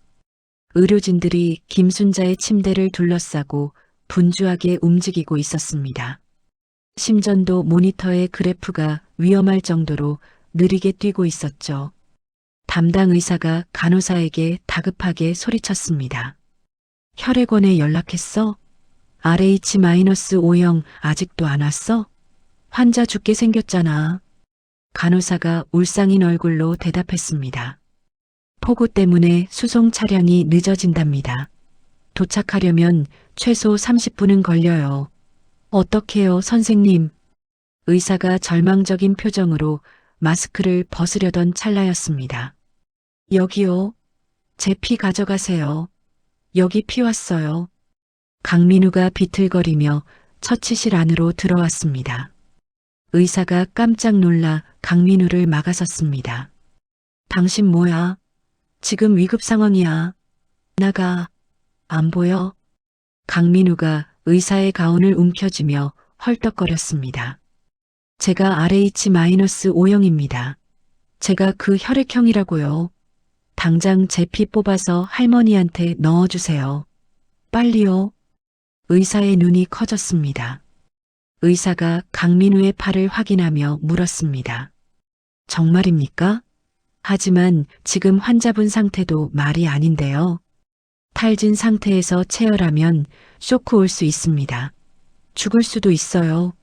의료진들이 김순자의 침대를 둘러싸고 분주하게 움직이고 있었습니다. 심전도 모니터의 그래프가 위험할 정도로 느리게 뛰고 있었죠. 담당 의사가 간호사에게 다급하게 소리쳤습니다. 혈액원에 연락했어? RH-5형 아직도 안 왔어? 환자 죽게 생겼잖아. 간호사가 울상인 얼굴로 대답했습니다. 폭우 때문에 수송 차량이 늦어진답니다. 도착하려면 최소 30분은 걸려요. 어떡해요, 선생님? 의사가 절망적인 표정으로 마스크를 벗으려던 찰나였습니다. 여기요. 제 피 가져가세요. 여기 피 왔어요. 강민우가 비틀거리며 처치실 안으로 들어왔습니다. 의사가 깜짝 놀라 강민우를 막아섰습니다. 당신 뭐야? 지금 위급 상황이야. 나가. 안 보여? 강민우가 의사의 가운을 움켜쥐며 헐떡거렸습니다. 제가 RH-5형입니다. 제가 그 혈액형이라고요. 당장 제 피 뽑아서 할머니한테 넣어주세요. 빨리요. 의사의 눈이 커졌습니다. 의사가 강민우의 팔을 확인하며 물었습니다. 정말입니까? 하지만 지금 환자분 상태도 말이 아닌데요. 탈진 상태에서 체열하면 쇼크 올 수 있습니다. 죽을 수도 있어요.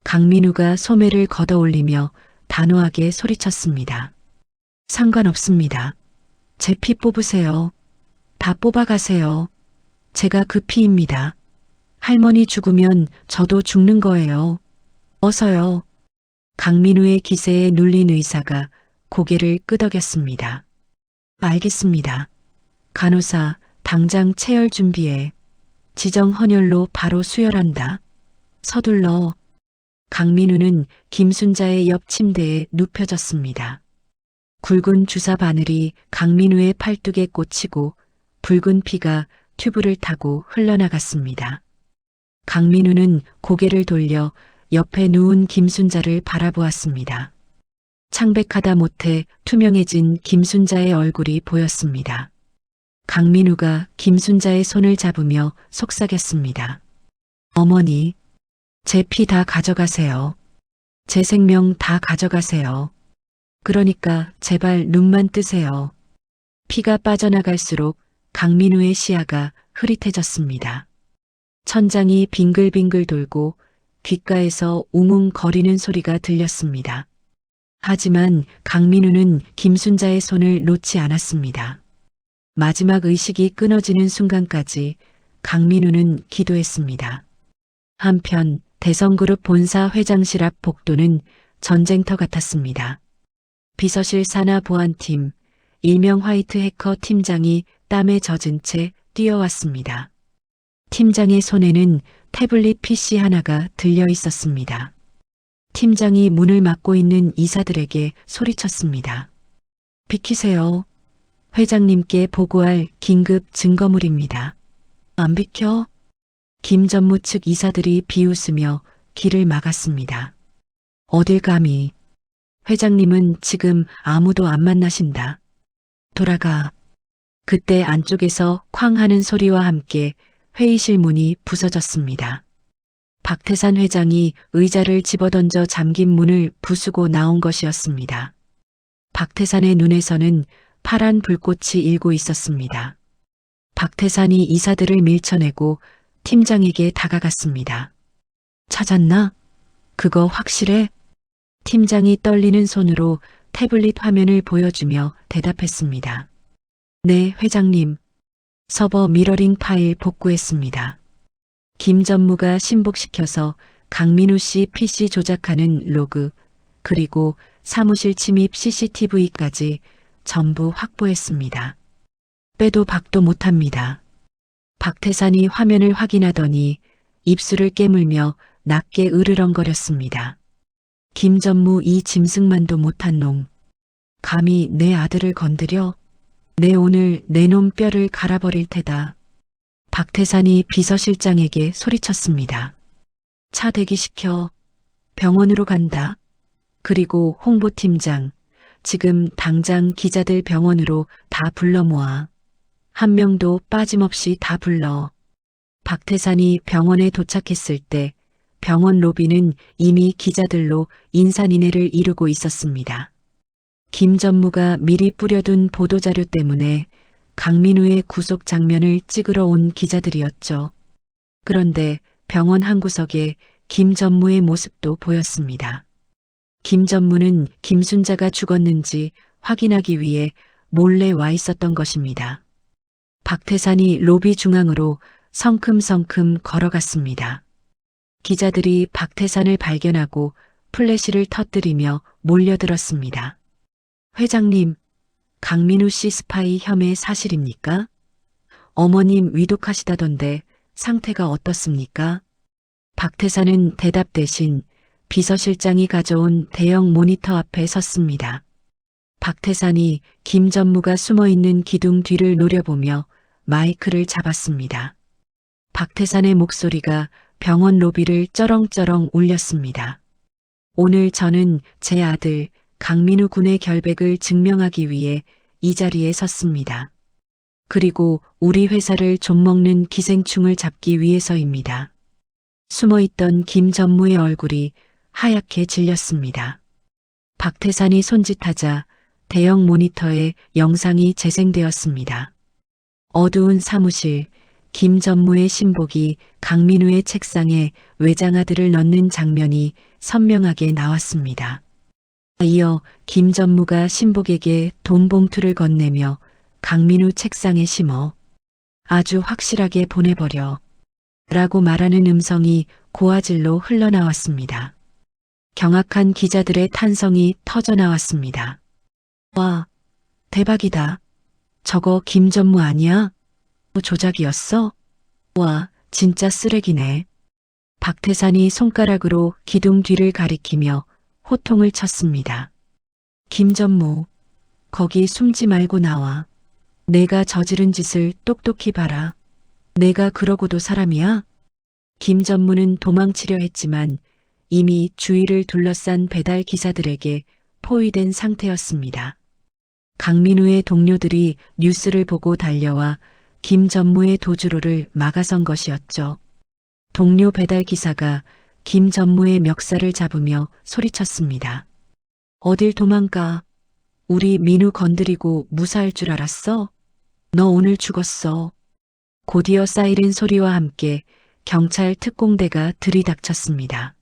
강민우가 소매를 걷어올리며 단호하게 소리쳤습니다. 상관없습니다. 제 피 뽑으세요. 다 뽑아가세요. 제가 그 피입니다. 할머니 죽으면 저도 죽는 거예요. 어서요. 강민우의 기세에 눌린 의사가 고개를 끄덕였습니다. 알겠습니다. 간호사, 당장 체열 준비해. 지정 헌혈로 바로 수혈한다. 서둘러. 강민우는 김순자의 옆 침대에 눕혀졌습니다. 굵은 주사 바늘이 강민우의 팔뚝에 꽂히고 붉은 피가 튜브를 타고 흘러나갔습니다. 강민우는 고개를 돌려 옆에 누운 김순자를 바라보았습니다. 창백하다 못해 투명해진 김순자의 얼굴이 보였습니다. 강민우가 김순자의 손을 잡으며 속삭였습니다. 어머니, 제 피 다 가져가세요. 제 생명 다 가져가세요. 그러니까 제발 눈만 뜨세요. 피가 빠져나갈수록 강민우의 시야가 흐릿해졌습니다. 천장이 빙글빙글 돌고 귓가에서 웅웅거리는 소리가 들렸습니다. 하지만 강민우는 김순자의 손을 놓지 않았습니다. 마지막 의식이 끊어지는 순간까지 강민우는 기도했습니다. 한편 대성그룹 본사 회장실 앞 복도는 전쟁터 같았습니다. 비서실 산하 보안팀, 일명 화이트 해커 팀장이 땀에 젖은 채 뛰어왔습니다. 팀장의 손에는 태블릿 PC 하나가 들려 있었습니다. 팀장이 문을 막고 있는 이사들에게 소리쳤습니다. 비키세요. 회장님께 보고할 긴급 증거물입니다. 안 비켜? 김전무 측 이사들이 비웃으며 길을 막았습니다. 어딜 감히. 회장님은 지금 아무도 안 만나신다. 돌아가. 그때 안쪽에서 쾅 하는 소리와 함께 회의실 문이 부서졌습니다. 박태산 회장이 의자를 집어던져 잠긴 문을 부수고 나온 것이었습니다. 박태산의 눈에서는 파란 불꽃이 일고 있었습니다. 박태산이 이사들을 밀쳐내고 팀장에게 다가갔습니다. 찾았나? 그거 확실해? 팀장이 떨리는 손으로 태블릿 화면을 보여주며 대답했습니다. 네, 회장님. 서버 미러링 파일 복구했습니다. 김 전무가 신복시켜서 강민우 씨 PC 조작하는 로그, 그리고 사무실 침입 CCTV까지 전부 확보했습니다. 빼도 박도 못합니다. 박태산이 화면을 확인하더니 입술을 깨물며 낮게 으르렁거렸습니다. 김 전무 이 짐승만도 못한 놈. 감히 내 아들을 건드려? 내 오늘 내 놈 뼈를 갈아버릴 테다. 박태산이 비서실장에게 소리쳤습니다. 차 대기시켜. 병원으로 간다. 그리고 홍보팀장, 지금 당장 기자들 병원으로 다 불러 모아. 한 명도 빠짐없이 다 불러. 박태산이 병원에 도착했을 때 병원 로비는 이미 기자들로 인산인해를 이루고 있었습니다. 김 전무가 미리 뿌려둔 보도자료 때문에 강민우의 구속 장면을 찍으러 온 기자들이었죠. 그런데 병원 한 구석에 김 전무의 모습도 보였습니다. 김 전무는 김순자가 죽었는지 확인하기 위해 몰래 와 있었던 것입니다. 박태산이 로비 중앙으로 성큼성큼 걸어갔습니다. 기자들이 박태산을 발견하고 플래시를 터뜨리며 몰려들었습니다. 회장님, 강민우 씨 스파이 혐의 사실입니까? 어머님 위독하시다던데 상태가 어떻습니까? 박태산은 대답 대신 비서실장이 가져온 대형 모니터 앞에 섰습니다. 박태산이 김 전무가 숨어있는 기둥 뒤를 노려보며 마이크를 잡았습니다. 박태산의 목소리가 병원 로비를 쩌렁쩌렁 울렸습니다. 오늘 저는 제 아들 강민우 군의 결백을 증명하기 위해 이 자리에 섰습니다. 그리고 우리 회사를 좀먹는 기생충을 잡기 위해서입니다. 숨어있던 김 전무의 얼굴이 하얗게 질렸습니다. 박태산이 손짓하자 대형 모니터에 영상이 재생되었습니다. 어두운 사무실, 김 전무의 신복이 강민우의 책상에 외장하드를 넣는 장면이 선명하게 나왔습니다. 이어 김 전무가 신복에게 돈 봉투를 건네며 강민우 책상에 심어 아주 확실하게 보내버려 라고 말하는 음성이 고화질로 흘러나왔습니다. 경악한 기자들의 탄성이 터져나왔습니다. 와, 대박이다. 저거 김전무 아니야? 조작이었어? 와, 진짜 쓰레기네. 박태산이 손가락으로 기둥 뒤를 가리키며 호통을 쳤습니다. 김전무, 거기 숨지 말고 나와. 내가 저지른 짓을 똑똑히 봐라. 내가 그러고도 사람이야? 김전무는 도망치려 했지만 이미 주위를 둘러싼 배달 기사들에게 포위된 상태였습니다. 강민우의 동료들이 뉴스를 보고 달려와 김전무의 도주로를 막아선 것이었죠. 동료 배달 기사가 김전무의 멱살을 잡으며 소리쳤습니다. 어딜 도망가? 우리 민우 건드리고 무사할 줄 알았어? 너 오늘 죽었어. 곧이어 사이렌 소리와 함께 경찰 특공대가 들이닥쳤습니다.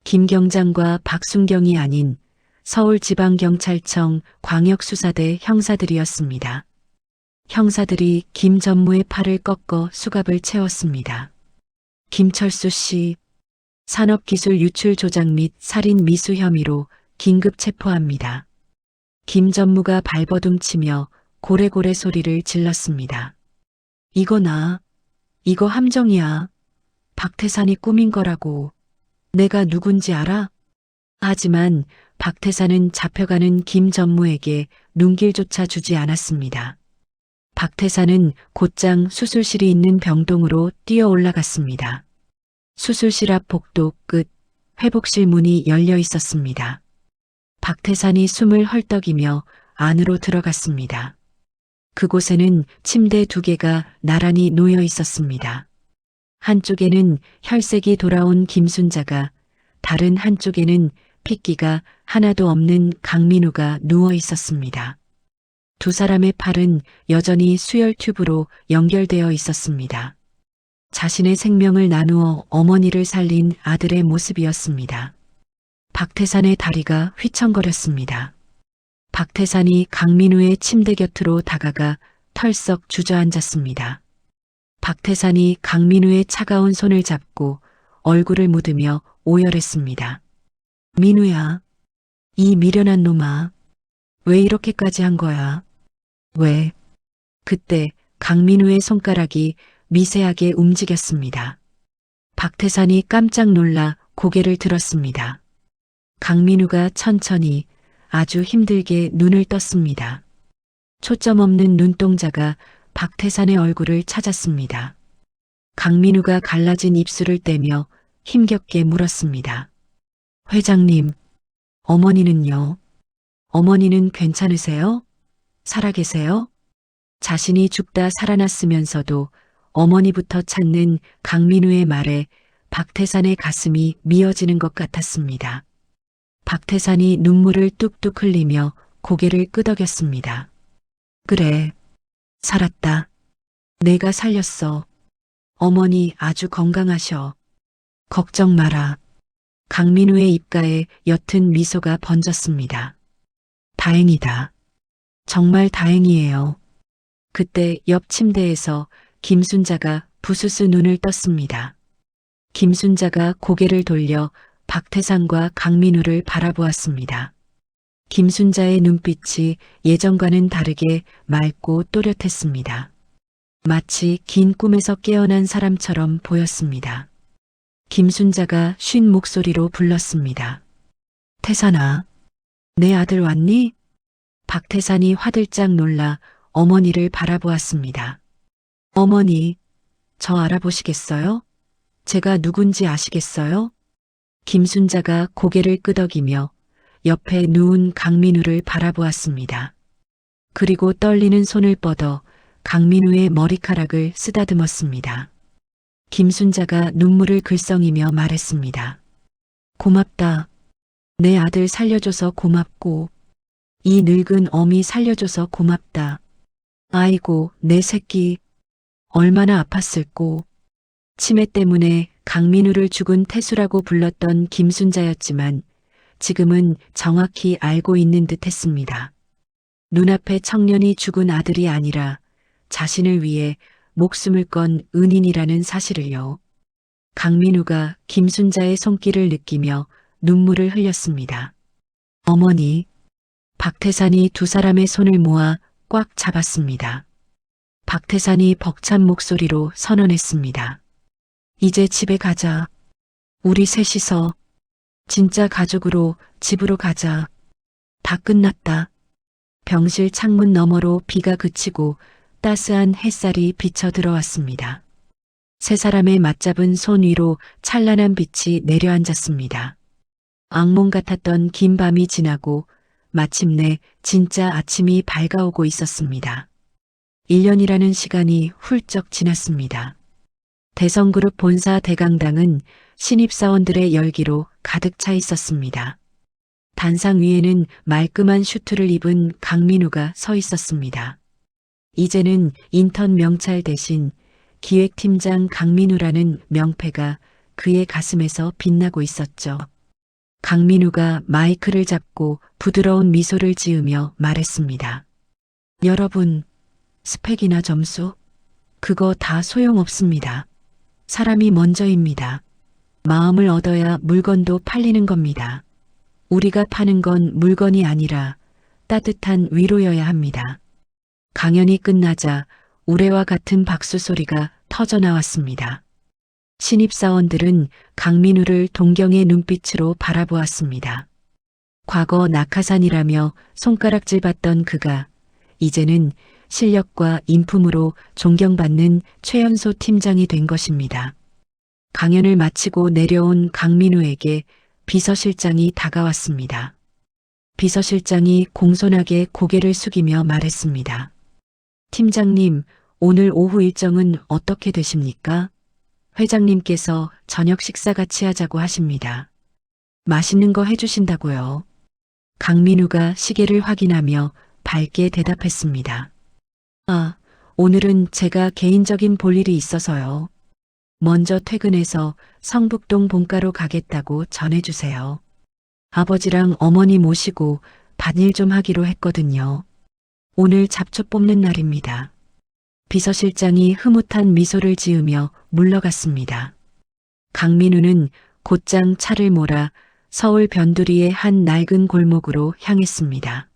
김 경장과 박순경이 아닌 서울지방경찰청 광역수사대 형사들이었습니다. 형사들이 김전무의 팔을 꺾어 수갑을 채웠습니다. 김철수 씨, 산업기술 유출 조작 및 살인 미수 혐의로 긴급 체포합니다. 김전무가 발버둥치며 고래고래 소리를 질렀습니다. 이거 함정이야. 박태산이 꾸민 거라고. 내가 누군지 알아? 하지만 박태산은 잡혀가는 김전무에게 눈길조차 주지 않았습니다. 박태산은 곧장 수술실이 있는 병동으로 뛰어 올라갔습니다. 수술실 앞 복도 끝 회복실 문이 열려 있었습니다. 박태산이 숨을 헐떡이며 안으로 들어갔습니다. 그곳에는 침대 2개가 나란히 놓여 있었습니다. 한쪽에는 혈색이 돌아온 김순자가, 다른 한쪽에는 핏기가 하나도 없는 강민우가 누워 있었습니다. 두 사람의 팔은 여전히 수혈 튜브로 연결되어 있었습니다. 자신의 생명을 나누어 어머니를 살린 아들의 모습이었습니다. 박태산의 다리가 휘청거렸습니다. 박태산이 강민우의 침대 곁으로 다가가 털썩 주저앉았습니다. 박태산이 강민우의 차가운 손을 잡고 얼굴을 묻으며 오열했습니다. 민우야, 이 미련한 놈아, 왜 이렇게까지 한 거야? 왜? 그때 강민우의 손가락이 미세하게 움직였습니다. 박태산이 깜짝 놀라 고개를 들었습니다. 강민우가 천천히 아주 힘들게 눈을 떴습니다. 초점 없는 눈동자가 박태산의 얼굴을 찾았습니다. 강민우가 갈라진 입술을 떼며 힘겹게 물었습니다. 회장님, 어머니는요? 어머니는 괜찮으세요? 살아계세요? 자신이 죽다 살아났으면서도 어머니부터 찾는 강민우의 말에 박태산의 가슴이 미어지는 것 같았습니다. 박태산이 눈물을 뚝뚝 흘리며 고개를 끄덕였습니다. 그래, 살았다. 내가 살렸어. 어머니 아주 건강하셔. 걱정 마라. 강민우의 입가에 옅은 미소가 번졌습니다. 다행이다. 정말 다행이에요. 그때 옆 침대에서 김순자가 부스스 눈을 떴습니다. 김순자가 고개를 돌려 박태산과 강민우를 바라보았습니다. 김순자의 눈빛이 예전과는 다르게 맑고 또렷했습니다. 마치 긴 꿈에서 깨어난 사람처럼 보였습니다. 김순자가 쉰 목소리로 불렀습니다. 태산아, 내 아들 왔니? 박태산이 화들짝 놀라 어머니를 바라보았습니다. 어머니, 저 알아보시겠어요? 제가 누군지 아시겠어요? 김순자가 고개를 끄덕이며 옆에 누운 강민우를 바라보았습니다. 그리고 떨리는 손을 뻗어 강민우의 머리카락을 쓰다듬었습니다. 김순자가 눈물을 글썽이며 말했습니다. 고맙다. 내 아들 살려줘서 고맙고, 이 늙은 어미 살려줘서 고맙다. 아이고, 내 새끼. 얼마나 아팠을꼬. 치매 때문에 강민우를 죽은 태수라고 불렀던 김순자였지만 지금은 정확히 알고 있는 듯 했습니다. 눈앞에 청년이 죽은 아들이 아니라 자신을 위해 목숨을 건 은인이라는 사실을요. 강민우가 김순자의 손길을 느끼며 눈물을 흘렸습니다. 어머니, 박태산이 두 사람의 손을 모아 꽉 잡았습니다. 박태산이 벅찬 목소리로 선언했습니다. 이제 집에 가자. 우리 셋이서 진짜 가족으로 집으로 가자. 다 끝났다. 병실 창문 너머로 비가 그치고 따스한 햇살이 비쳐 들어왔습니다. 세 사람의 맞잡은 손 위로 찬란한 빛이 내려앉았습니다. 악몽 같았던 긴 밤이 지나고 마침내 진짜 아침이 밝아오고 있었습니다. 1년이라는 시간이 훌쩍 지났습니다. 대성그룹 본사 대강당은 신입사원들의 열기로 가득 차 있었습니다. 단상 위에는 말끔한 슈트를 입은 강민우가 서 있었습니다. 이제는 인턴 명찰 대신 기획팀장 강민우라는 명패가 그의 가슴에서 빛나고 있었죠. 강민우가 마이크를 잡고 부드러운 미소를 지으며 말했습니다. 여러분, 스펙이나 점수? 그거 다 소용없습니다. 사람이 먼저입니다. 마음을 얻어야 물건도 팔리는 겁니다. 우리가 파는 건 물건이 아니라 따뜻한 위로여야 합니다. 강연이 끝나자 우레와 같은 박수 소리가 터져 나왔습니다. 신입사원들은 강민우를 동경의 눈빛으로 바라보았습니다. 과거 낙하산이라며 손가락질받던 그가 이제는 실력과 인품으로 존경받는 최연소 팀장이 된 것입니다. 강연을 마치고 내려온 강민우에게 비서실장이 다가왔습니다. 비서실장이 공손하게 고개를 숙이며 말했습니다. 팀장님, 오늘 오후 일정은 어떻게 되십니까? 회장님께서 저녁 식사 같이 하자고 하십니다. 맛있는 거 해주신다고요. 강민우가 시계를 확인하며 밝게 대답했습니다. 아, 오늘은 제가 개인적인 볼일이 있어서요. 먼저 퇴근해서 성북동 본가로 가겠다고 전해주세요. 아버지랑 어머니 모시고 밭일 좀 하기로 했거든요. 오늘 잡초 뽑는 날입니다. 비서실장이 흐뭇한 미소를 지으며 물러갔습니다. 강민우는 곧장 차를 몰아 서울 변두리의 한 낡은 골목으로 향했습니다.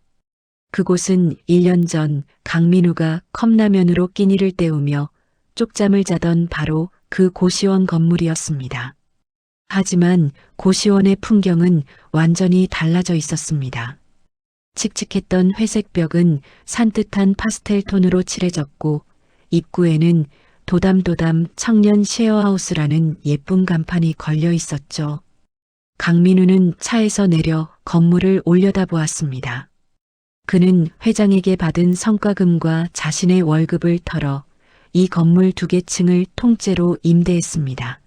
그곳은 1년 전 강민우가 컵라면으로 끼니를 때우며 쪽잠을 자던 바로 그 고시원 건물이었습니다. 하지만 고시원의 풍경은 완전히 달라져 있었습니다. 칙칙했던 회색 벽은 산뜻한 파스텔 톤으로 칠해졌고 입구에는 도담도담 청년 셰어하우스라는 예쁜 간판이 걸려 있었죠. 강민우는 차에서 내려 건물을 올려다보았습니다. 그는 회장에게 받은 성과금과 자신의 월급을 털어 이 건물 2개 층을 통째로 임대했습니다.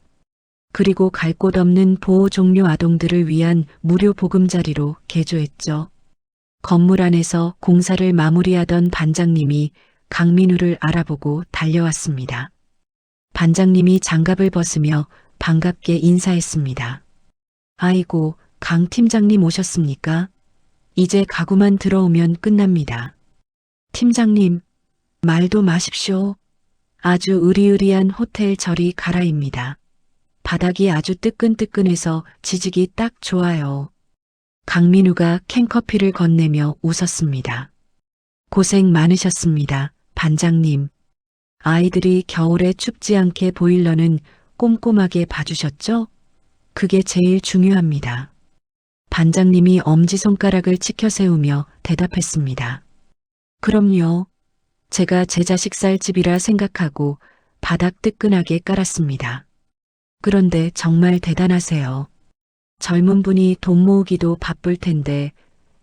그리고 갈 곳 없는 보호 종료 아동들을 위한 무료 보금자리로 개조했죠. 건물 안에서 공사를 마무리하던 반장님이 강민우를 알아보고 달려왔습니다. 반장님이 장갑을 벗으며 반갑게 인사했습니다. 아이고, 강 팀장님 오셨습니까? 이제 가구만 들어오면 끝납니다. 팀장님, 말도 마십시오. 아주 으리으리한 호텔 절이 가라입니다. 바닥이 아주 뜨끈뜨끈해서 지지기 딱 좋아요. 강민우가 캔커피를 건네며 웃었습니다. 고생 많으셨습니다, 반장님. 아이들이 겨울에 춥지 않게 보일러는 꼼꼼하게 봐주셨죠? 그게 제일 중요합니다. 반장님이 엄지손가락을 치켜 세우며 대답했습니다. 그럼요. 제가 제 자식 살 집이라 생각하고 바닥 뜨끈하게 깔았습니다. 그런데 정말 대단하세요. 젊은 분이 돈 모으기도 바쁠 텐데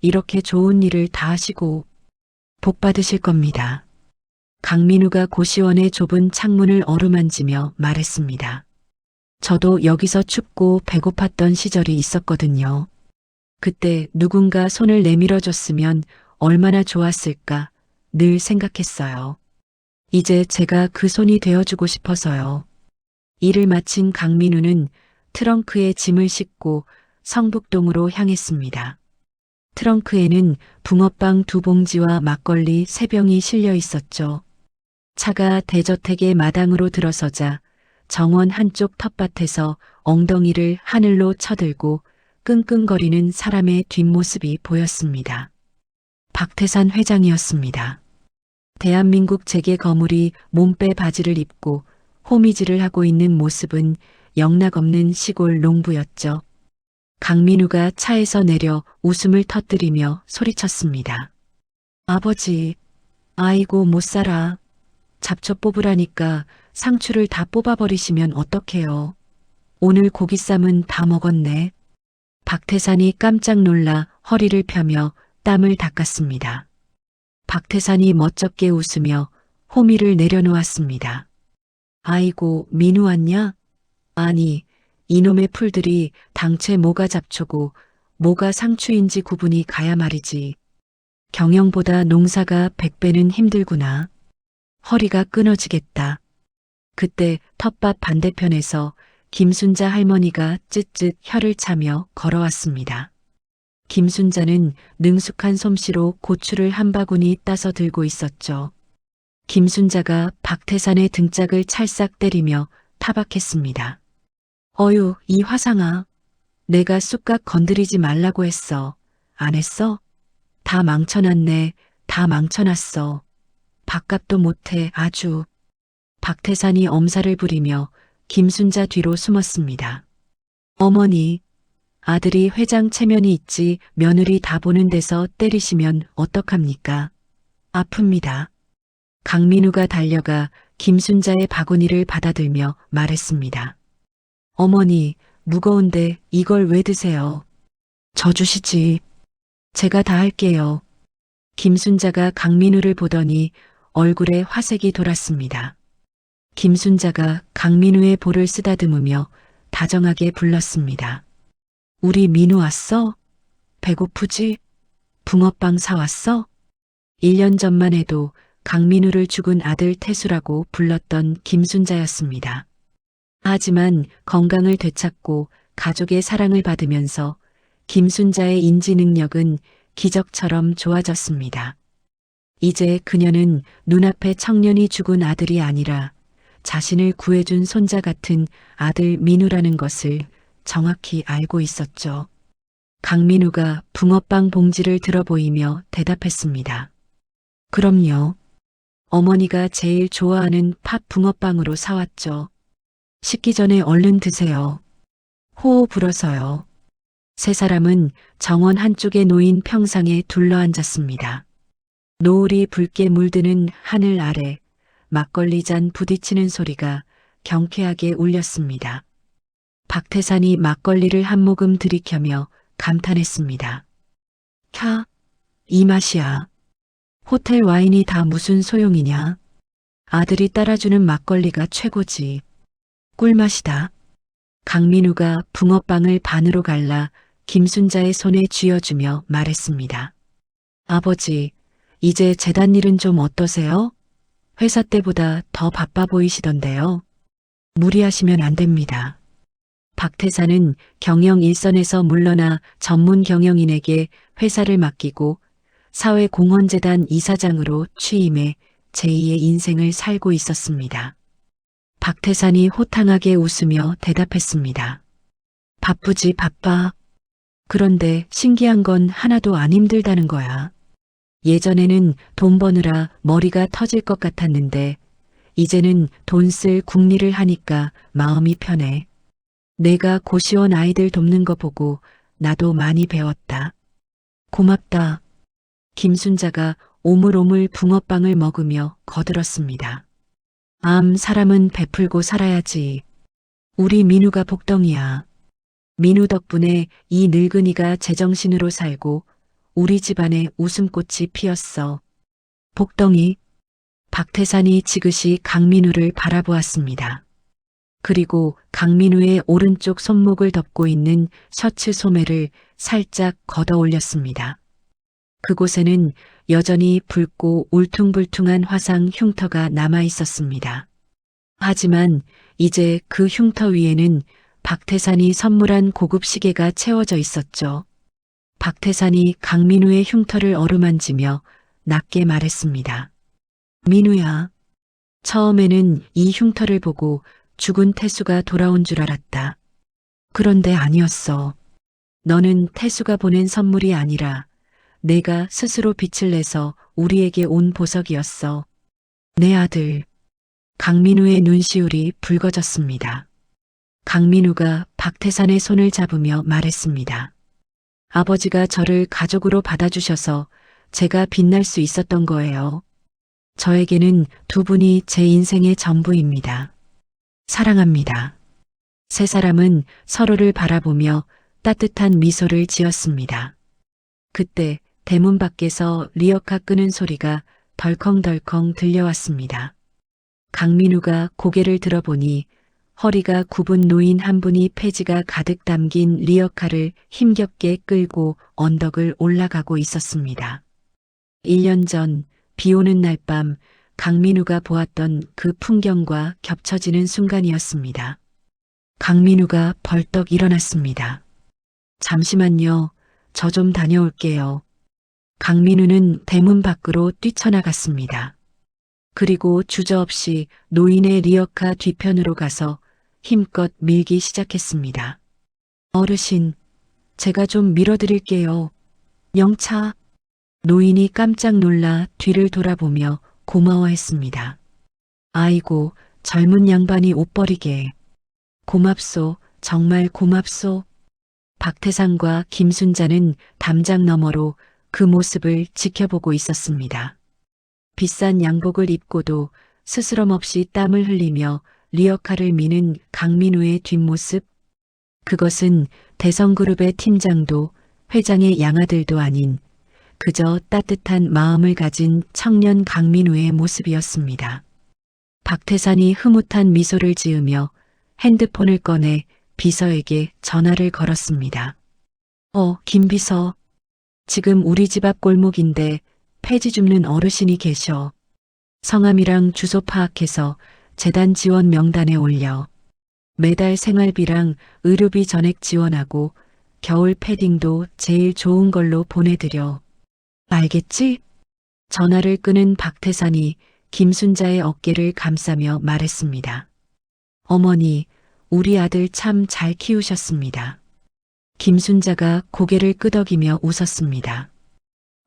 이렇게 좋은 일을 다 하시고 복 받으실 겁니다. 강민우가 고시원의 좁은 창문을 어루만지며 말했습니다. 저도 여기서 춥고 배고팠던 시절이 있었거든요. 그때 누군가 손을 내밀어 줬으면 얼마나 좋았을까 늘 생각했어요. 이제 제가 그 손이 되어주고 싶어서요. 일을 마친 강민우는 트렁크에 짐을 싣고 성북동으로 향했습니다. 트렁크에는 붕어빵 2봉지와 막걸리 3병이 실려 있었죠. 차가 대저택의 마당으로 들어서자 정원 한쪽 텃밭에서 엉덩이를 하늘로 쳐들고 끙끙거리는 사람의 뒷모습이 보였습니다. 박태산 회장이었습니다. 대한민국 재계 거물이 몸빼 바지를 입고 호미질을 하고 있는 모습은 영락없는 시골 농부였죠. 강민우가 차에서 내려 웃음을 터뜨리며 소리쳤습니다. 아버지, 아이고 못 살아. 잡초 뽑으라니까 상추를 다 뽑아버리시면 어떡해요. 오늘 고기쌈은 다 먹었네. 박태산이 깜짝 놀라 허리를 펴며 땀을 닦았습니다. 박태산이 멋쩍게 웃으며 호미를 내려놓았습니다. 아이고, 민우 왔냐? 아니, 이놈의 풀들이 당최 뭐가 잡초고 뭐가 상추인지 구분이 가야 말이지. 경영보다 농사가 100배는 힘들구나. 허리가 끊어지겠다. 그때 텃밭 반대편에서 김순자 할머니가 쯧쯧 혀를 차며 걸어왔습니다. 김순자는 능숙한 솜씨로 고추를 한 바구니 따서 들고 있었죠. 김순자가 박태산의 등짝을 찰싹 때리며 타박했습니다. 어휴, 이 화상아. 내가 쑥갓 건드리지 말라고 했어. 안 했어? 다 망쳐놨네. 다 망쳐놨어. 밥값도 못해 아주. 박태산이 엄살을 부리며 김순자 뒤로 숨었습니다. 어머니, 아들이 회장 체면이 있지 며느리 다 보는 데서 때리시면 어떡합니까? 아픕니다. 강민우가 달려가 김순자의 바구니를 받아들며 말했습니다. 어머니, 무거운데 이걸 왜 드세요? 저 주시지. 제가 다 할게요. 김순자가 강민우를 보더니 얼굴에 화색이 돌았습니다. 김순자가 강민우의 볼을 쓰다듬으며 다정하게 불렀습니다. 우리 민우 왔어? 배고프지? 붕어빵 사왔어? 1년 전만 해도 강민우를 죽은 아들 태수라고 불렀던 김순자였습니다. 하지만 건강을 되찾고 가족의 사랑을 받으면서 김순자의 인지 능력은 기적처럼 좋아졌습니다. 이제 그녀는 눈앞에 청년이 죽은 아들이 아니라 자신을 구해준 손자 같은 아들 민우라는 것을 정확히 알고 있었죠. 강민우가 붕어빵 봉지를 들어보이며 대답했습니다. 그럼요. 어머니가 제일 좋아하는 팥 붕어빵으로 사왔죠. 식기 전에 얼른 드세요. 호호 불어서요. 세 사람은 정원 한쪽에 놓인 평상에 둘러앉았습니다. 노을이 붉게 물드는 하늘 아래 막걸리 잔 부딪히는 소리가 경쾌하게 울렸습니다. 박태산이 막걸리를 한 모금 들이켜며 감탄했습니다. 캬, 이 맛이야. 호텔 와인이 다 무슨 소용이냐. 아들이 따라주는 막걸리가 최고지. 꿀맛이다. 강민우가 붕어빵을 반으로 갈라 김순자의 손에 쥐어주며 말했습니다. 아버지, 이제 재단 일은 좀 어떠세요? 회사 때보다 더 바빠 보이시던데요. 무리하시면 안 됩니다. 박태산은 경영 일선에서 물러나 전문 경영인에게 회사를 맡기고 사회공헌재단 이사장으로 취임해 제2의 인생을 살고 있었습니다. 박태산이 호탕하게 웃으며 대답했습니다. 바쁘지 바빠. 그런데 신기한 건 하나도 안 힘들다는 거야. 예전에는 돈 버느라 머리가 터질 것 같았는데 이제는 돈 쓸 궁리를 하니까 마음이 편해. 내가 고시원 아이들 돕는 거 보고 나도 많이 배웠다. 고맙다. 김순자가 오물오물 붕어빵을 먹으며 거들었습니다. 사람은 베풀고 살아야지. 우리 민우가 복덩이야. 민우 덕분에 이 늙은이가 제정신으로 살고 우리 집안에 웃음꽃이 피었어. 복덩이. 박태산이 지그시 강민우를 바라보았습니다. 그리고 강민우의 오른쪽 손목을 덮고 있는 셔츠 소매를 살짝 걷어 올렸습니다. 그곳에는 여전히 붉고 울퉁불퉁한 화상 흉터가 남아 있었습니다. 하지만 이제 그 흉터 위에는 박태산이 선물한 고급 시계가 채워져 있었죠. 박태산이 강민우의 흉터를 어루만지며 낮게 말했습니다. 민우야, 처음에는 이 흉터를 보고 죽은 태수가 돌아온 줄 알았다. 그런데 아니었어. 너는 태수가 보낸 선물이 아니라 내가 스스로 빛을 내서 우리에게 온 보석이었어. 내 아들. 강민우의 눈시울이 붉어졌습니다. 강민우가 박태산의 손을 잡으며 말했습니다. 아버지가 저를 가족으로 받아주셔서 제가 빛날 수 있었던 거예요. 저에게는 두 분이 제 인생의 전부입니다. 사랑합니다. 세 사람은 서로를 바라보며 따뜻한 미소를 지었습니다. 그때 대문 밖에서 리어카 끄는 소리가 덜컹덜컹 들려왔습니다. 강민우가 고개를 들어보니 허리가 굽은 노인 한 분이 폐지가 가득 담긴 리어카를 힘겹게 끌고 언덕을 올라가고 있었습니다. 1년 전 비 오는 날 밤 강민우가 보았던 그 풍경과 겹쳐지는 순간이었습니다. 강민우가 벌떡 일어났습니다. 잠시만요. 저 좀 다녀올게요. 강민우는 대문 밖으로 뛰쳐나갔습니다. 그리고 주저없이 노인의 리어카 뒤편으로 가서 힘껏 밀기 시작했습니다. 어르신, 제가 좀 밀어드릴게요. 영차. 노인이 깜짝 놀라 뒤를 돌아보며 고마워했습니다. 아이고, 젊은 양반이 옷 버리게. 고맙소, 정말 고맙소. 박태상과 김순자는 담장 너머로 그 모습을 지켜보고 있었습니다. 비싼 양복을 입고도 스스럼 없이 땀을 흘리며 리어카를 미는 강민우의 뒷모습. 그것은 대성그룹의 팀장도 회장의 양아들도 아닌 그저 따뜻한 마음을 가진 청년 강민우의 모습이었습니다. 박태산이 흐뭇한 미소를 지으며 핸드폰을 꺼내 비서에게 전화를 걸었습니다. 김 비서. 지금 우리 집 앞 골목인데 폐지 줍는 어르신이 계셔. 성함이랑 주소 파악해서 재단 지원 명단에 올려. 매달 생활비랑 의료비 전액 지원하고 겨울 패딩도 제일 좋은 걸로 보내드려. 알겠지? 전화를 끄는 박태산이 김순자의 어깨를 감싸며 말했습니다. 어머니, 우리 아들 참 잘 키우셨습니다. 김순자가 고개를 끄덕이며 웃었습니다.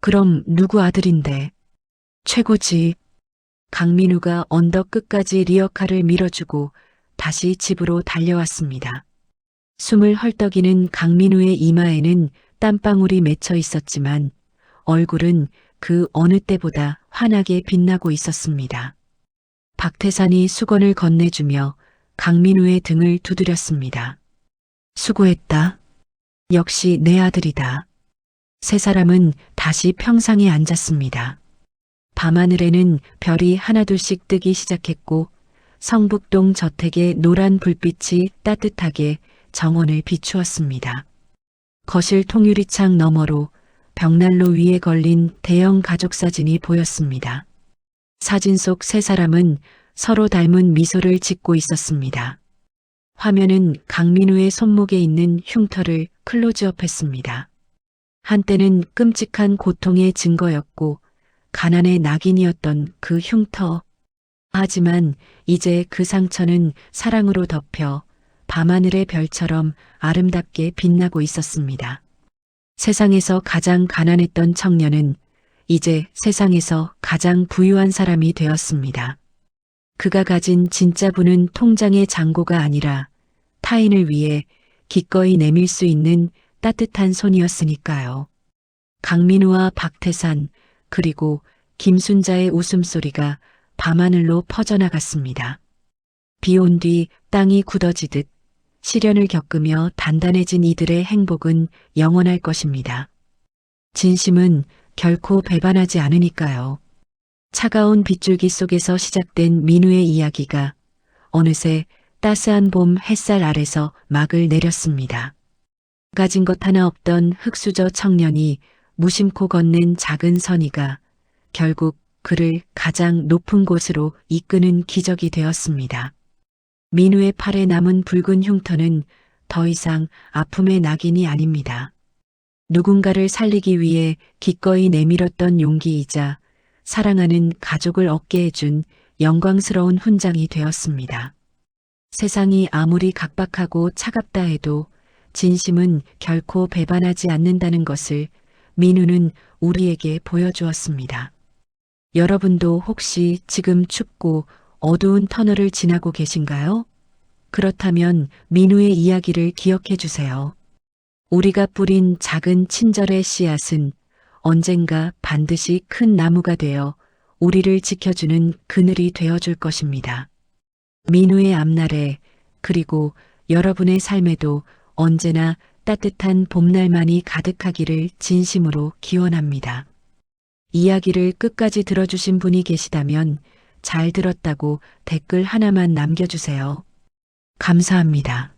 그럼 누구 아들인데? 최고지. 강민우가 언덕 끝까지 리어카를 밀어주고 다시 집으로 달려왔습니다. 숨을 헐떡이는 강민우의 이마에는 땀방울이 맺혀 있었지만 얼굴은 그 어느 때보다 환하게 빛나고 있었습니다. 박태산이 수건을 건네주며 강민우의 등을 두드렸습니다. 수고했다. 역시 내 아들이다. 세 사람은 다시 평상에 앉았습니다. 밤하늘에는 별이 하나둘씩 뜨기 시작했고 성북동 저택의 노란 불빛이 따뜻하게 정원을 비추었습니다. 거실 통유리창 너머로 벽난로 위에 걸린 대형 가족사진이 보였습니다. 사진 속 세 사람은 서로 닮은 미소를 짓고 있었습니다. 화면은 강민우의 손목에 있는 흉터를 클로즈업했습니다. 한때는 끔찍한 고통의 증거였고 가난의 낙인이었던 그 흉터. 하지만 이제 그 상처는 사랑으로 덮여 밤하늘의 별처럼 아름답게 빛나고 있었습니다. 세상에서 가장 가난했던 청년은 이제 세상에서 가장 부유한 사람이 되었습니다. 그가 가진 진짜 부는 통장의 잔고가 아니라 타인을 위해 기꺼이 내밀 수 있는 따뜻한 손이었으니까요. 강민우와 박태산 그리고 김순자의 웃음소리가 밤하늘로 퍼져나갔습니다. 비 온 뒤 땅이 굳어지듯 시련을 겪으며 단단해진 이들의 행복은 영원할 것입니다. 진심은 결코 배반하지 않으니까요. 차가운 빗줄기 속에서 시작된 민우의 이야기가 어느새 따스한 봄 햇살 아래서 막을 내렸습니다. 가진 것 하나 없던 흙수저 청년이 무심코 건넨 작은 선의가 결국 그를 가장 높은 곳으로 이끄는 기적이 되었습니다. 민우의 팔에 남은 붉은 흉터는 더 이상 아픔의 낙인이 아닙니다. 누군가를 살리기 위해 기꺼이 내밀었던 용기이자 사랑하는 가족을 얻게 해준 영광스러운 훈장이 되었습니다. 세상이 아무리 각박하고 차갑다 해도 진심은 결코 배반하지 않는다는 것을 민우는 우리에게 보여주었습니다. 여러분도 혹시 지금 춥고 어두운 터널을 지나고 계신가요? 그렇다면 민우의 이야기를 기억해 주세요. 우리가 뿌린 작은 친절의 씨앗은 언젠가 반드시 큰 나무가 되어 우리를 지켜주는 그늘이 되어줄 것입니다. 민우의 앞날에 그리고 여러분의 삶에도 언제나 따뜻한 봄날만이 가득하기를 진심으로 기원합니다. 이야기를 끝까지 들어주신 분이 계시다면 잘 들었다고 댓글 하나만 남겨주세요. 감사합니다.